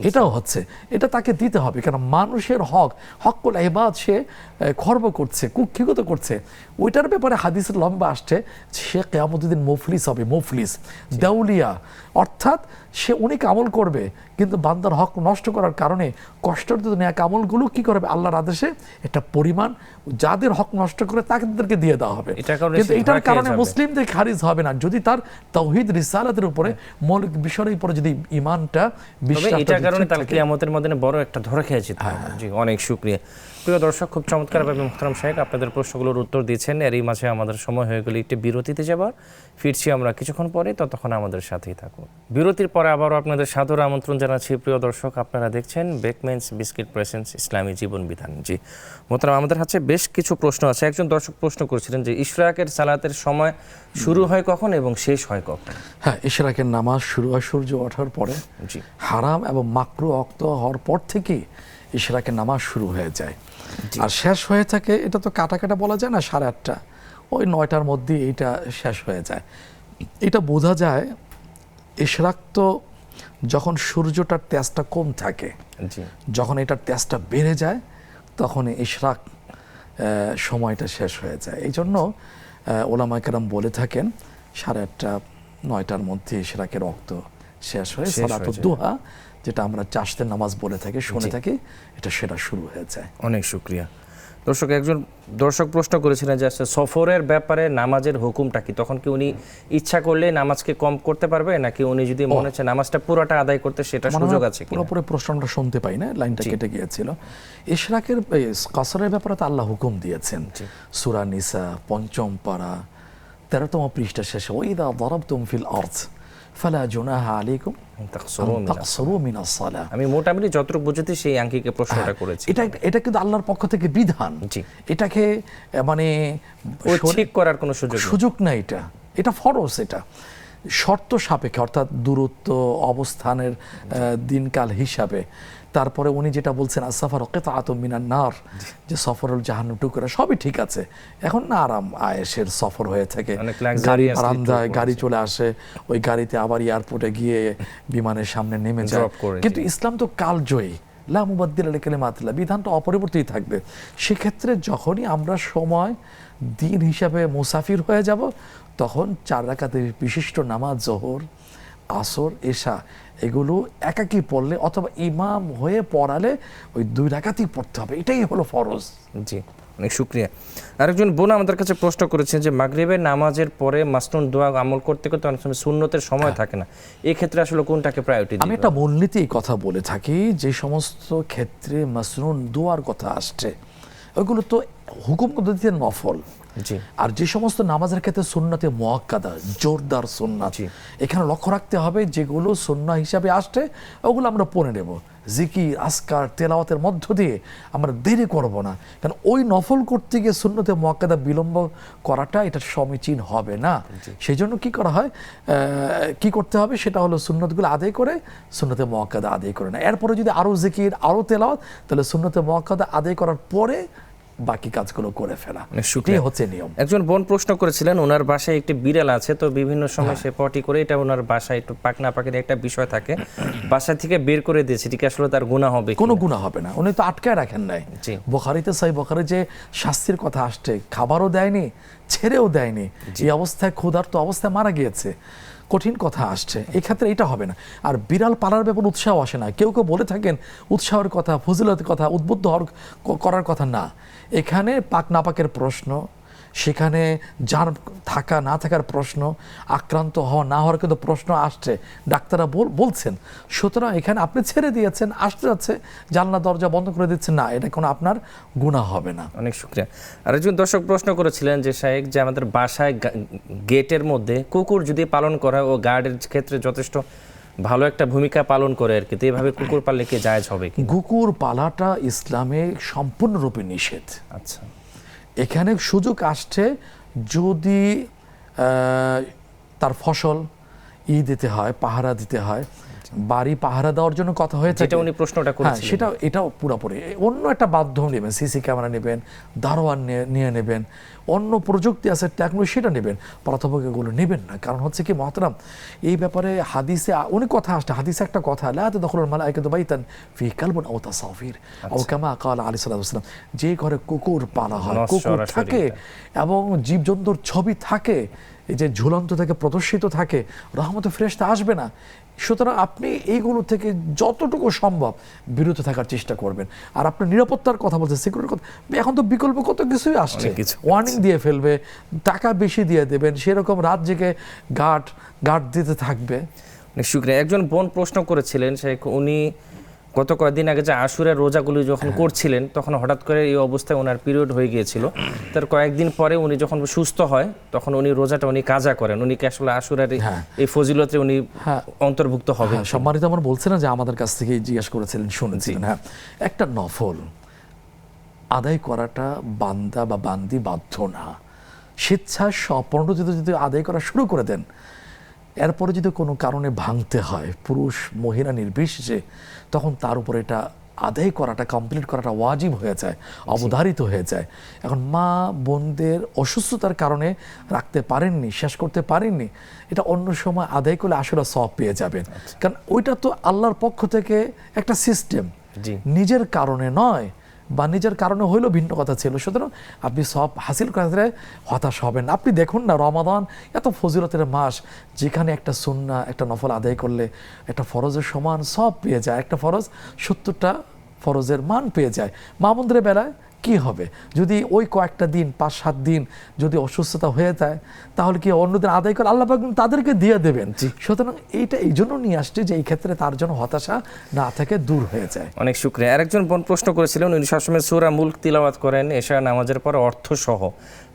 এটাও হচ্ছে, এটা তাকে দিতে হবে। কারণ মানুষের হকুল ইবাদ সে খর্ব করছে, কুক্ষিগত করছে, ওইটার ব্যাপারে হাদিসের লম্বা আসছে, সে কিয়ামতের দিন মুফলিস হবে, মুফলিস, দেউলিয়া, অর্থাৎ সে অনেক আমল করবে, কিন্তু বান্দার হক নষ্ট করার কারণে কষ্টার্জিত নেক আমলগুলো কি করবে আল্লাহর আদেশে একটা পরিমাণ যাদের হক নষ্ট করে তাদেরকে দিয়ে দেওয়া হবে। কিন্তু এটার কারণে মুসলিমদের খারিজ হবে না যদি তার তাওহীদ রিসালাতের উপরে মৌলিক বিষয়ের উপরে যদি ঈমানটা বিশ্বাস, এটার কারণে তার কিয়ামতের মধ্যে বড় একটা ধরে খেয়েছে। জি, অনেক শুকরিয়া। প্রিয় দর্শক, খুব চমৎকারভাবে মুহতারাম শাইখ আপনাদের প্রশ্নগুলোর উত্তর দিয়েছেন। এরই মাঝে আমাদের সময় হয়ে গেলে একটি বিরতিতে যাবার, ফিরছি আমরা কিছুক্ষণ পরে, ততক্ষণ আমাদের সাথেই থাকুন। বিরতির পরে আবারও আপনাদের সাদর আমন্ত্রণ জানাচ্ছি। প্রিয় দর্শক, আপনারা দেখছেন বেকমেন্স বিস্কিট প্রেজেন্স ইসলামী জীবন বিধান। জি মোহতারাম, আমাদের কাছে বেশ কিছু প্রশ্ন আছে। একজন দর্শক প্রশ্ন করেছিলেন যে ইশরাকের সালাতের সময় শুরু হয় কখন এবং শেষ হয় কখন? হ্যাঁ, ইশরাকের নামাজ শুরু হয় সূর্য ওঠার পরে। জি, হারাম এবং মাকরুহ ওয়াক্ত হওয়ার পর থেকে ইশরাকের নামাজ শুরু হয়ে যায়, আর শেষ হয়ে থাকে, এটা তো কাটা বলা যায় না, 8:30 ওই 9টার মধ্যে এইটা শেষ হয়ে যায়। এটা বোঝা যায় ইশরাক তো যখন সূর্যটার তেজটা কম থাকে, যখন এটার তেজটা বেড়ে যায় তখন ইশরাক সময়টা শেষ হয়ে যায়। এই জন্য ওলামায়ে কেরাম বলে থাকেন 8:30 9টার মধ্যে ইশরাকের ওয়াক্ত শেষ হয়ে সালাতুদ দুহা, যেটা আমরা চাষতের নামাজ বলে থাকি, শুনে থাকি, এটা সেটা শুরু হয়ে যায়। অনেক শুকরিয়া। দর্শক, একজন দর্শক প্রশ্ন করেছিলেন যে সফরের ব্যাপারে নামাজের হুকুমটা কি? তখন কি উনি ইচ্ছা করলে নামাজকে কম করতে পারবে, নাকি উনি যদি মনে হচ্ছে নামাজটা পুরোটা আদায় করতে সেটা সুযোগ আছে কি? পুরোপুরি প্রশ্নটা শুনতে পাই না, লাইনটা কেটে গিয়েছিল। ইশরাকের কসরের ব্যাপারে তো আল্লাহ হুকুম দিয়েছেন সূরা নিসা 5ম পারা 13তম পৃষ্ঠা শেষে, ওয়াইদা দারাবতুম ফিল আরদ ফালা জুনাহা আলাইকুম তাকসুরু মিনাস সালাহ। আমি মোটামুটি যতটুকু বুঝেছি সেই আঙ্কিকে প্রশ্নটা করেছি। এটা কিন্তু আল্লাহর পক্ষ থেকে বিধান, এটাকে মানে ঠিক করার কোনো সুযোগ নাই। এটা ফরজ, এটা শর্ত সাপেক্ষে, অর্থাৎ দূরত্ব, অবস্থানের দিনকাল হিসাবে। তারপরে উনি যেটা বলছেন আসসাফার কিতআতুম মিনান নার, যে সফরুল জাহান্নাম টুকরা, সবই ঠিক আছে। এখন না আরাম আয়েশের সফর হয়ে থাকে, গাড়ি বারান্দায় গাড়ি চলে আসে, ওই গাড়িতে আবার এয়ারপোর্টে গিয়ে বিমানের সামনে নেমে যায়। কিন্তু ইসলাম তো কালজয়ী, লা মুবাদদিলা লিকালিমাতিল্লাহ, বিধানটা অপরিবর্তিত থাকবে। সেক্ষেত্রে যখনই আমরা সময় দিন হিসাবে মুসাফির হয়ে যাব, তখন 4 রাকাতের বিশিষ্ট নামাজ জোহর, আসর, এশা এগুলো একাকি পড়লে অথবা ইমাম হয়ে পড়ালে ওই 2 রাকাতই পড়তে হবে, এটাই হলো ফরজ। জি, অনেক শুকরিয়া। আরেকজন বোন আমাদের কাছে প্রশ্ন করেছেন যে মাগরিবের নামাজের পরে মাসনুন দোয়া আমল করতে করতে অনেক সময় সুন্নতের সময় থাকে না, এই ক্ষেত্রে আসলে কোনটাকে প্রায়োরিটি দিবেন? আমি একটা মূলনীতি কথা বলে থাকি, যে সমস্ত ক্ষেত্রে মাসনুন দোয়ার কথা আসছে ওইগুলো তো হুকুম পদ্ধতিতে নফল, আর যে সমস্ত নামাজের ক্ষেত্রে সুন্নতে মুআক্কাদা, জোরদার সুন্নাত, এখানে লক্ষ্য রাখতে হবে যেগুলো সুন্নাহ হিসাবে আসছে ওগুলো আমরা পড়ে নেব। জিকির, আসকার, তেলাওয়াতের মধ্য দিয়ে আমরা দেরি করব না, কারণ ওই নফল করতে গিয়ে সুন্নতে মুআক্কাদা বিলম্ব করাটা এটা সমীচীন হবে না। সেই জন্য কি করা হয়, কি করতে হবে, সেটা হলো সুন্নতগুলো আদায় করে সুন্নতে মুআক্কাদা আদায় করে না। এরপরে যদি আরও জিকির, আরও তেলাওয়াত, তাহলে সুন্নতে মুআক্কাদা আদায় করার পরে বাকি কাজগুলো করে ফেলা, এটাই হচ্ছে নিয়ম। একজন বোন প্রশ্ন করেছিলেন, ওনার বাসায় একটি বিড়াল আছে, তো বিভিন্ন সময় সে পটি করে, এটা ওনার বাসায় একটু পাক না পাকের একটা বিষয় থাকে, বাসা থেকে বের করে দিয়েছে, ঠিক আসলে তার গুনাহ হবে? কোনো গুনাহ হবে না, উনি তো আটকায় রাখেন নাই। বুখারীতে, সহিহ বুখারী যে শাস্তির কথা আসছে, খাবারও দেয়নি, ছেড়েও দেয়নি, এই অবস্থায় ক্ষুধার্ত অবস্থায় মারা গিয়েছে, কঠিন কথা আসছে, এই ক্ষেত্রে এটা হবে না। আর বিড়াল পালার ব্যাপারে উৎসাহ আসে না, কেউ কেউ বলে থাকেন উৎসাহের কথা, ফজিলতের কথা, উদ্বুদ্ধ করার কথা না। এখানে পাক নাপাকের প্রশ্ন, সেখানে যার থাকা না থাকার প্রশ্ন, আক্রান্ত হওয়া না হওয়ার কিন্তু প্রশ্ন আসছে, ডাক্তাররা বলছেন। সুতরাং এখানে আপনি ছেড়ে দিয়েছেন, আসতে যাচ্ছে, জানলা দরজা বন্ধ করে দিচ্ছেন, না, এটা কোনো আপনার গুনাহ হবে না। অনেক শুকরিয়া। আর একজন দর্শক প্রশ্ন করেছিলেন যে শাইখ, যে আমাদের বাসায় গেটের মধ্যে কুকুর যদি পালন করা ও গার্ডের ক্ষেত্রে যথেষ্ট ভালো একটা ভূমিকা পালন করে আর কি, তো এইভাবে কুকুর পাললে কি জায়েজ হবে কি? কুকুর পালাটা ইসলামে সম্পূর্ণরূপে নিষেধ। আচ্ছা, এখানে সুযোগ আসছে যদি তার ফসল দিতে হয়, পাহারা দিতে হয়, বাড়ি পাহারা দেওয়ার জন্য কথা হয়ে থাকে, যেটা উনি প্রশ্নটা করেছিলেন। সেটা এটাও পুরোপুরি অন্য একটা মাধ্যম নেবেন, সিসি ক্যামেরা নেবেন, দারোয়ান নিয়ে নেবেন, অন্য প্রযুক্তি আছে টেকনোলজি সেটা নেবেন, প্রথমক এগুলো নেবেন না। কারণ হচ্ছে কি মহতারাম, এই ব্যাপারে হাদিসে অনেক কথা আসছে। হাদিসে একটা কথা, লা তাদখুলুল মালাইকাতু বাইতান ফি কালবুন আও তাসাফির আও কামা ক্বালা আলাইহিস সালাতু ওয়াস সালাম, যে ঘরে কুকুর পালা হয়, কুকুর সরাসরি থাকে এবং জীবজন্তুর ছবি থাকে, এই যে ঝুলন্ত থেকে প্রদর্শিত থাকে, রহমতের ফেরেশতা আসবে না। সুতরাং আপনি এইগুলো থেকে যতটুকু সম্ভব বিরত থাকার চেষ্টা করবেন। আর আপনি নিরাপত্তার কথা বলছেন, সিকিউরিটির কথা, এখন তো বিকল্প কত কিছুই আসছে, অনেক কিছু ওয়ার্নিং দিয়ে ফেলবে, টাকা বেশি দিয়ে দেবেন, সেরকম রাত জেগে গার্ড দিতে থাকবে। অনেক শুকরিয়া। একজন বোন প্রশ্ন করেছিলেন, উনি গত কয়েকদিন আগে যে আশুরের রোজাগুলি যখন করছিলেন তখন হঠাৎ করে এই অবস্থায় ওনার পিরিয়ড হয়ে গিয়েছিল। তার কয়েকদিন পরে উনি যখন সুস্থ হয় তখন উনি রোজাটা উনি কাজা করেন। উনি কি আসলে আশুরের এই ফজিলতে উনি অন্তর্ভুক্ত হবেন? সম্মানিত আমার বলছে না যে আমাদের কাছ থেকে জিজ্ঞেস করেছিলেন, শুনেছিলেন। হ্যাঁ, একটা নফল আদায় করাটা বান্দা বা বান্দি বাধ্য না, স্বেচ্ছায় স্বপ্রণোদিত যদি আদায় করা শুরু করে দেন, এরপরে যদি কোনো কারণে ভাঙতে হয়, পুরুষ মহিলা নির্বিশেষে, তখন তার উপরে এটা আদায় করাটা, কমপ্লিট করাটা ওয়াজিব হয়ে যায়, অবধারিত হয়ে যায়। এখন মা বোনদের অসুস্থতার কারণে রাখতে পারেননি, শেষ করতে পারেননি, এটা অন্য সময় আদায় করলে আসলে সওয়াব পেয়ে যাবেন। কারণ ওইটা তো আল্লাহর পক্ষ থেকে একটা সিস্টেম, নিজের কারণে নয়, বা নিজের কারণে হইলেও ভিন্ন কথা ছিল। সুতরাং আপনি সব হাসিল করতে হতাশ হবেন। আপনি দেখুন না, রমাদান এত ফজিলতের মাস, যেখানে একটা সুন্নাহ, একটা নফল আদায় করলে একটা ফরজের সমান সব পেয়ে যায়, একটা ফরজ 70টা ফরজের মান পেয়ে যায়। মামুনদের বেলায় কি হবে যদি ওই কয়েকটা দিন, 5-7 দিন যদি অসুস্থতা হয়ে যায়, তাহলে কি অন্যদের আদায় করে আল্লাহ পাক তাদেরকে দিয়ে দেবেন। সুতরাং এইটা এই জন্য নিয়ে আসছে যে এই ক্ষেত্রে তার জন্য হতাশা না থেকে দূর হয়ে যায়। অনেক শুকরিয়া। আরেকজন বোন প্রশ্ন করেছিলেন, উনি সবসময় সূরা মুলক তিলাওয়াত করেন এশা নামাজের পরে অর্থ সহ,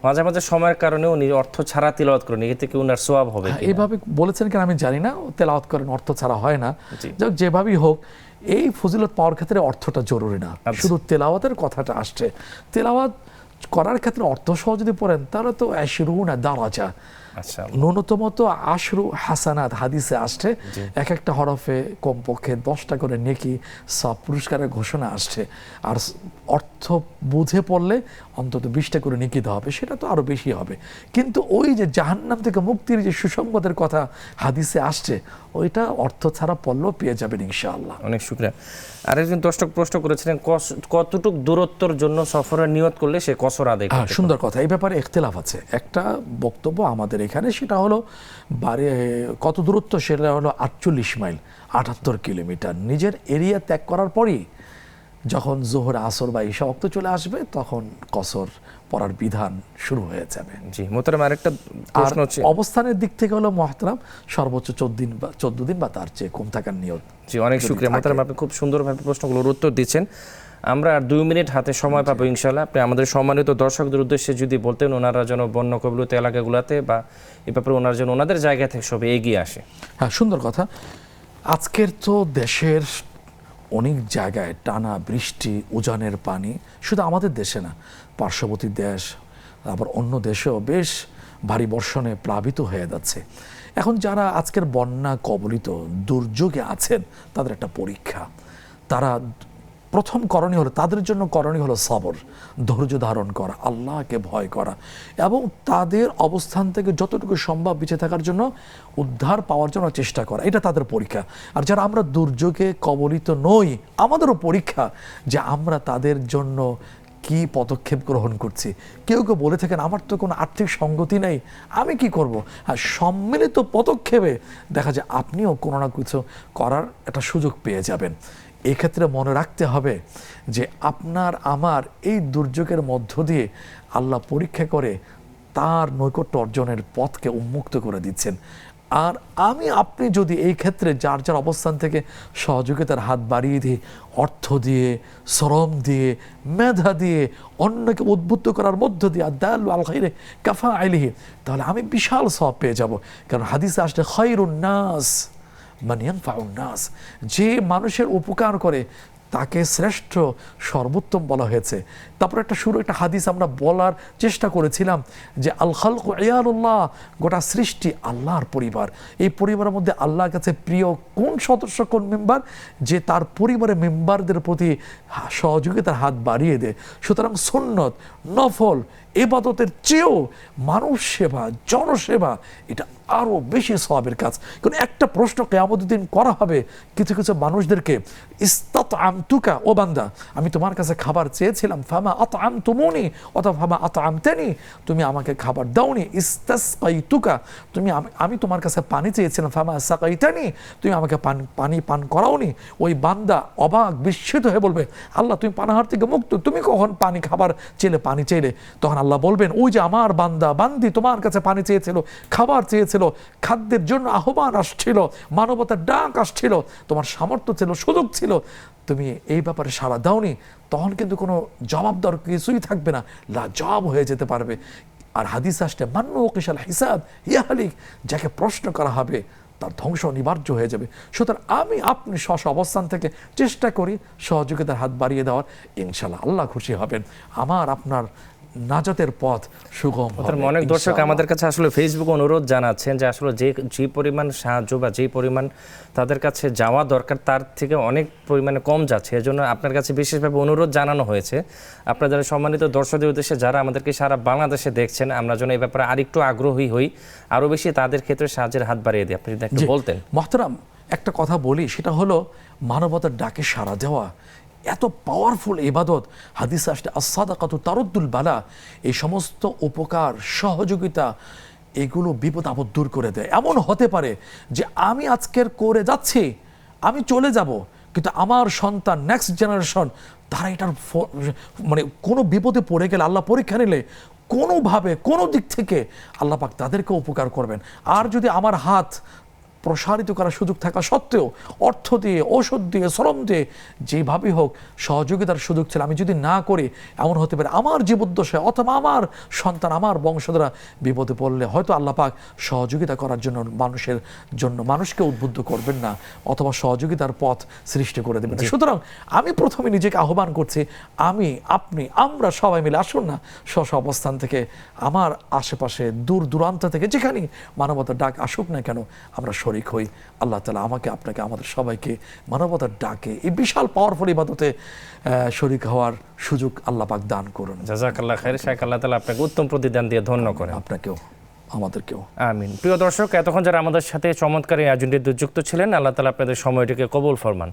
মাঝে মাঝে সময়ের কারণে উনি অর্থ ছাড়া তিলাওয়াত করেন, এতে কি উনার সওয়াব হবে? এইভাবে বলেছেন কেন আমি জানি না, তেলাওয়াত করেন অর্থ ছাড়া হয় না। যাক, যেভাবেই হোক, এই ফজিলত পাওয়ার ক্ষেত্রে অর্থটা জরুরি না, শুধু তেলাওয়াতের কথাটা আসছে। তেলাওয়াত করার ক্ষেত্রে অর্থ সহ যদি পড়েন তাহলে তো 80 দারাজা, ন্যূনতম তো 10 হাসানাত হাদিসে আসছে, এক একটা হরফে কমপক্ষে 10টা করে নেকি সব পুরস্কারের ঘোষণা আসছে। আর অর্থ বুঝে পড়লে অন্তত 20টা করে নেকি দেওয়া হবে, সেটা তো আরো বেশি হবে। কিন্তু ওই যে জাহান্নাম থেকে মুক্তির যে সুসংবাদের কথা হাদিসে আসছে, ওইটা অর্থ ছাড়া পড়লেও পেয়ে যাবেন ইনশাআল্লাহ। অনেক শুকরিয়া। আরেকজন দর্শক প্রশ্ন করেছিলেন, কতটুক দূরত্বর জন্য সফরের নিয়ত করলে সে কসর আদায় করতে? সুন্দর কথা, এই ব্যাপারে ইখতিলাফ আছে। একটা বক্তব্য আমাদের এখানে, সেটা হলো কত দূরত্ব, সেটা হলো 48 মাইল, 78 কিলোমিটার। নিজের এরিয়া ত্যাগ করার পরই যখন জোহর, আসর বা ঈশা ওয়াক্ত চলে আসবে, তখন কসর পড়ার বিধান শুরু হয়ে যাবে। জি মোহতারাম, আরেকটা প্রশ্ন হচ্ছে অবস্থানের দিক থেকে হলো মুহতারাম সর্বোচ্চ 14 দিন বা তার চেয়ে কম থাকার নিয়ত। জি, অনেক শুকরিয়া মুহতারাম, আপনি খুব সুন্দরভাবে প্রশ্নগুলোর উত্তর দিচ্ছেন। আমরা আর 2 মিনিট হাতে সময় পাবো ইনশাআল্লাহ। আপনি আমাদের সম্মানিত দর্শকদের উদ্দেশ্যে যদি বলতেন, ওনারা যেন বন্য কবিলুত এলাকাগুলোতে বা এই ব্যাপারে ওনারা যেন ওনাদের জায়গা থেকে সব এগিয়ে আসে। হ্যাঁ, সুন্দর কথা। আজকের তো দেশের অনেক জায়গায় টানা বৃষ্টি, উজানের পানি, শুধু আমাদের দেশে না, পার্শ্ববর্তী দেশ আবার অন্য দেশেও বেশ ভারী বর্ষণে প্লাবিত হয়ে যাচ্ছে। এখন যারা আজকের বন্যা কবলিত দুর্যোগে আছেন, তাদের একটা পরীক্ষা। তারা প্রথম করণীয় হলো, তাদের জন্য করণীয় হলো সবর, ধৈর্য ধারণ করা, আল্লাহকে ভয় করা এবং তাদের অবস্থান থেকে যতটুকু সম্ভব বেঁচে থাকার জন্য, উদ্ধার পাওয়ার জন্য চেষ্টা করা, এটা তাদের পরীক্ষা। আর যারা আমরা দুর্যোগে কবলিত নই, আমাদেরও পরীক্ষা যে আমরা তাদের জন্য কি পদক্ষেপ গ্রহণ করছি। কেউ কেউ বলে থাকেন, আমার তো কোনো আর্থিক সঙ্গতি নেই, আমি কি করব? আর সম্মিলিত পদক্ষেপে দেখা যায় আপনিও কোনো না কিছু করার একটা সুযোগ পেয়ে যাবেন। এক্ষেত্রে মনে রাখতে হবে যে আপনার আমার এই দুর্যোগের মধ্য দিয়ে আল্লাহ পরীক্ষা করে তার নৈকট্য অর্জনের পথকে উন্মুক্ত করে দিচ্ছেন। আর আপনি যদি এই ক্ষেত্রে যার যার অবস্থান থেকে সহযোগিতার হাত বাড়িয়ে দিই, অর্থ দিয়ে, শ্রম দিয়ে, মেধা দিয়ে, অন্যকে উদ্বুদ্ধ করার মধ্য দিয়ে, আদাল্লু আল খাইরে কাফা আইলিহি, তাহলে আমি বিশাল সওয়াব পেয়ে যাব। কারণ হাদিসে আসলে খায়রুন নাস মান ইয়ানফাউন নাস, যে মানুষের উপকার করে তাকে শ্রেষ্ঠ সর্বোত্তম বলা হয়েছে। তারপর একটা হাদিস আমরা বলার চেষ্টা করেছিলাম যে আল খালকু ইয়ালুল্লাহ, গোটা সৃষ্টি আল্লাহর পরিবার। এই পরিবারের মধ্যে আল্লাহর কাছে প্রিয় কোন সদস্য, কোন মেম্বার, যে তার পরিবারের মেম্বারদের প্রতি সহযোগিতার হাত বাড়িয়ে দেয়। সুতরাং সুন্নত, নফল ইবাদতের চেয়েও মানুষ সেবা, জনসেবা, এটা আরও বেশি সওয়াবের কাজ। কারণ একটা প্রশ্ন কিয়ামতের দিন করা হবে কিছু কিছু মানুষদেরকে, ইস্তাতআমতুকা, ও বান্দা আমি তোমার কাছে খাবার চেয়েছিলাম, ফামা আতআমতুমুনি অথবা ফামা আতআমতানি, তুমি আমাকে খাবার দাওনি। ইস্তাসকাইতুকা, আমি তোমার কাছে পানি চেয়েছিলাম, ফামা সাকাইতানি, তুমি আমাকে পানি পান করাওনি। ওই বান্দা অবাক বিস্মিত হয়ে বলবে, আল্লাহ তুমি পানাহার থেকে মুক্ত, তুমি কখন খাবার চেলে, পানি চেলে? তখন আল্লাহ বলবেন, ওই যে আমার বান্দি তোমার কাছে পানি চেয়েছিল, খাবার চেয়েছিল, খাদ্যের জন্য আহ্বান আসছিল, মানবতার ডাক আসছিল, তোমার সামর্থ্য ছিল, সুযোগ ছিল, তুমি এই ব্যাপারে সাড়া দাওনি। তখন কিন্তু কোনো জবাব দেওয়ার কিছুই থাকবে না, লাজবাব হয়ে যেতে পারবে। আর হাদিস আসলে মান্নু কিসাল হিসাব ইয়াহালিক, যাকে প্রশ্ন করা হবে তার ধ্বংস অনিবার্য হয়ে যাবে। সুতরাং আপনি স্ব অবস্থান থেকে চেষ্টা করি সহযোগিতার হাত বাড়িয়ে দেওয়ার, ইনশাআল্লাহ আল্লাহ খুশি হবেন, আমার আপনার নাজাতের পথ সুগম হবে। অনেক দর্শক আমাদের কাছে আসলে ফেসবুক অনুরোধ জানাচ্ছেন যে আসলে যে পরিমাণ সাহায্য বা যে পরিমাণ তাদের কাছে যাওয়া দরকার তার থেকে অনেক পরিমাণে কম যাচ্ছে। এজন্য আপনার কাছে বিশেষভাবে অনুরোধ জানানো হয়েছে, আপনাদের সম্মানিত দর্শকদের উদ্দেশ্যে যারা আমাদেরকে সারা বাংলাদেশে দেখছেন, আমরা যেন এই ব্যাপারে আরেকটু আগ্রহী হই, আরও বেশি তাদের ক্ষেত্রে সাহায্যের হাত বাড়িয়ে দিই। আপনি যদি একটু বলতেন। মোহতারাম, একটা কথা বলি, সেটা হলো মানবতার ডাকে সাড়া দেওয়া এত পাওয়ারফুল ইবাদত। হাদিস আসলে আস-সাদাকাতু তারুদ্দুল বালা, এই সমস্ত উপকার, সহযোগিতা, এগুলো বিপদ আপদ দূর করে দেয়। এমন হতে পারে যে আমি আজকের করে যাচ্ছি, আমি চলে যাব, কিন্তু আমার সন্তান, নেক্সট জেনারেশন, তারা এটার মানে কোনো বিপদে পড়ে গেলে, আল্লাহ পরীক্ষা নিলে কোনোভাবে কোনো দিক থেকে আল্লাহ পাক তাদেরকে উপকার করবেন। আর যদি আমার হাত প্রসারিত করার সুযোগ থাকা সত্ত্বেও অর্থ দিয়ে, ঔষধ দিয়ে, শ্রম দিয়ে, যেভাবেই হোক সহযোগিতার সুযোগ ছিল, আমি যদি না করি, এমন হতে পারে আমার জীবদ্দশায় অথবা আমার সন্তান, আমার বংশধরা বিপদে পড়লে হয়তো আল্লাহ পাক সহযোগিতা করার জন্য মানুষকে উদ্বুদ্ধ করবেন না, অথবা সহযোগিতার পথ সৃষ্টি করে দেবেন। সুতরাং আমি প্রথমে নিজেকে আহ্বান করছি, আপনি আমরা সবাই মিলে আসুন না, স্ব অবস্থান থেকে আমার আশেপাশে দূর দূরান্ত থেকে যেখানেই মানবতার ডাক আসুক না কেন, আমরা শরীক হই। আল্লাহ তাআলা আমাকে, আপনাকে, আমাদের সবাইকে মানবতার ডাকে, এই বিশাল পাওয়ারফুল ইবাদতে শরীক হওয়ার সুযোগ আল্লাহ পাক দান করুন। জাযাকাল্লাহ খাইর। শাইখ, আল্লাহ তাআলা আপনাকে উত্তম প্রতিদান দিয়ে ধন্য করেন। আপনাকেও, আমাদেরকেও আমিন। প্রিয় দর্শক, এতক্ষণ যারা আমাদের সাথে চমৎকার এই আয়োজনটিতে যুক্ত ছিলেন, আল্লাহ তাআলা আপনাদের সময়টিকে কবুল ফরমান।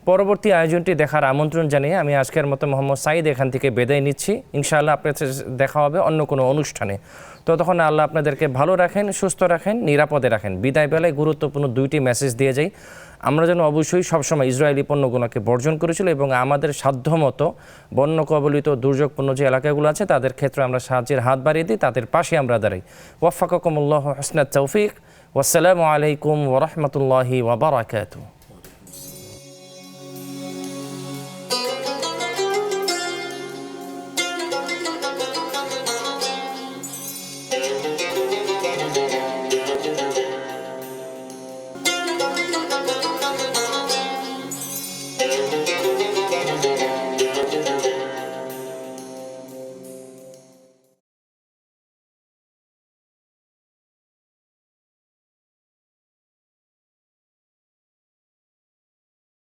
পরবর্তী আয়োজনটি দেখার আমন্ত্রণ জানিয়ে আমি আজকের মতো মোহাম্মদ সাঈদ এখান থেকে বিদায় নিচ্ছি। ইনশাআল্লাহ আপনাদের দেখা হবে অন্য কোনো অনুষ্ঠানে। ততক্ষণ আল্লাহ আপনাদেরকে ভালো রাখেন, সুস্থ রাখেন, নিরাপদে রাখেন। বিদায় বেলায় গুরুত্বপূর্ণ দুইটি মেসেজ দিয়ে যাই। আমরা যেন অবশ্যই সবসময় ইসরায়েলি পণ্যগুলোকে বর্জন করেছিল এবং আমাদের সাধ্যমতো বন্য কবলিত দুর্যোগপূর্ণ যে এলাকাগুলো আছে তাদের ক্ষেত্রে আমরা সাহায্যের হাত বাড়িয়ে দিই, তাদের পাশে আমরা দাঁড়াই। ওয়াফাকাকুমুল্লাহু হুসনাত তৌফিক। ওয়াসসালামু আলাইকুম ওয়া রাহমাতুল্লাহি ওয়া বারাকাতুহু।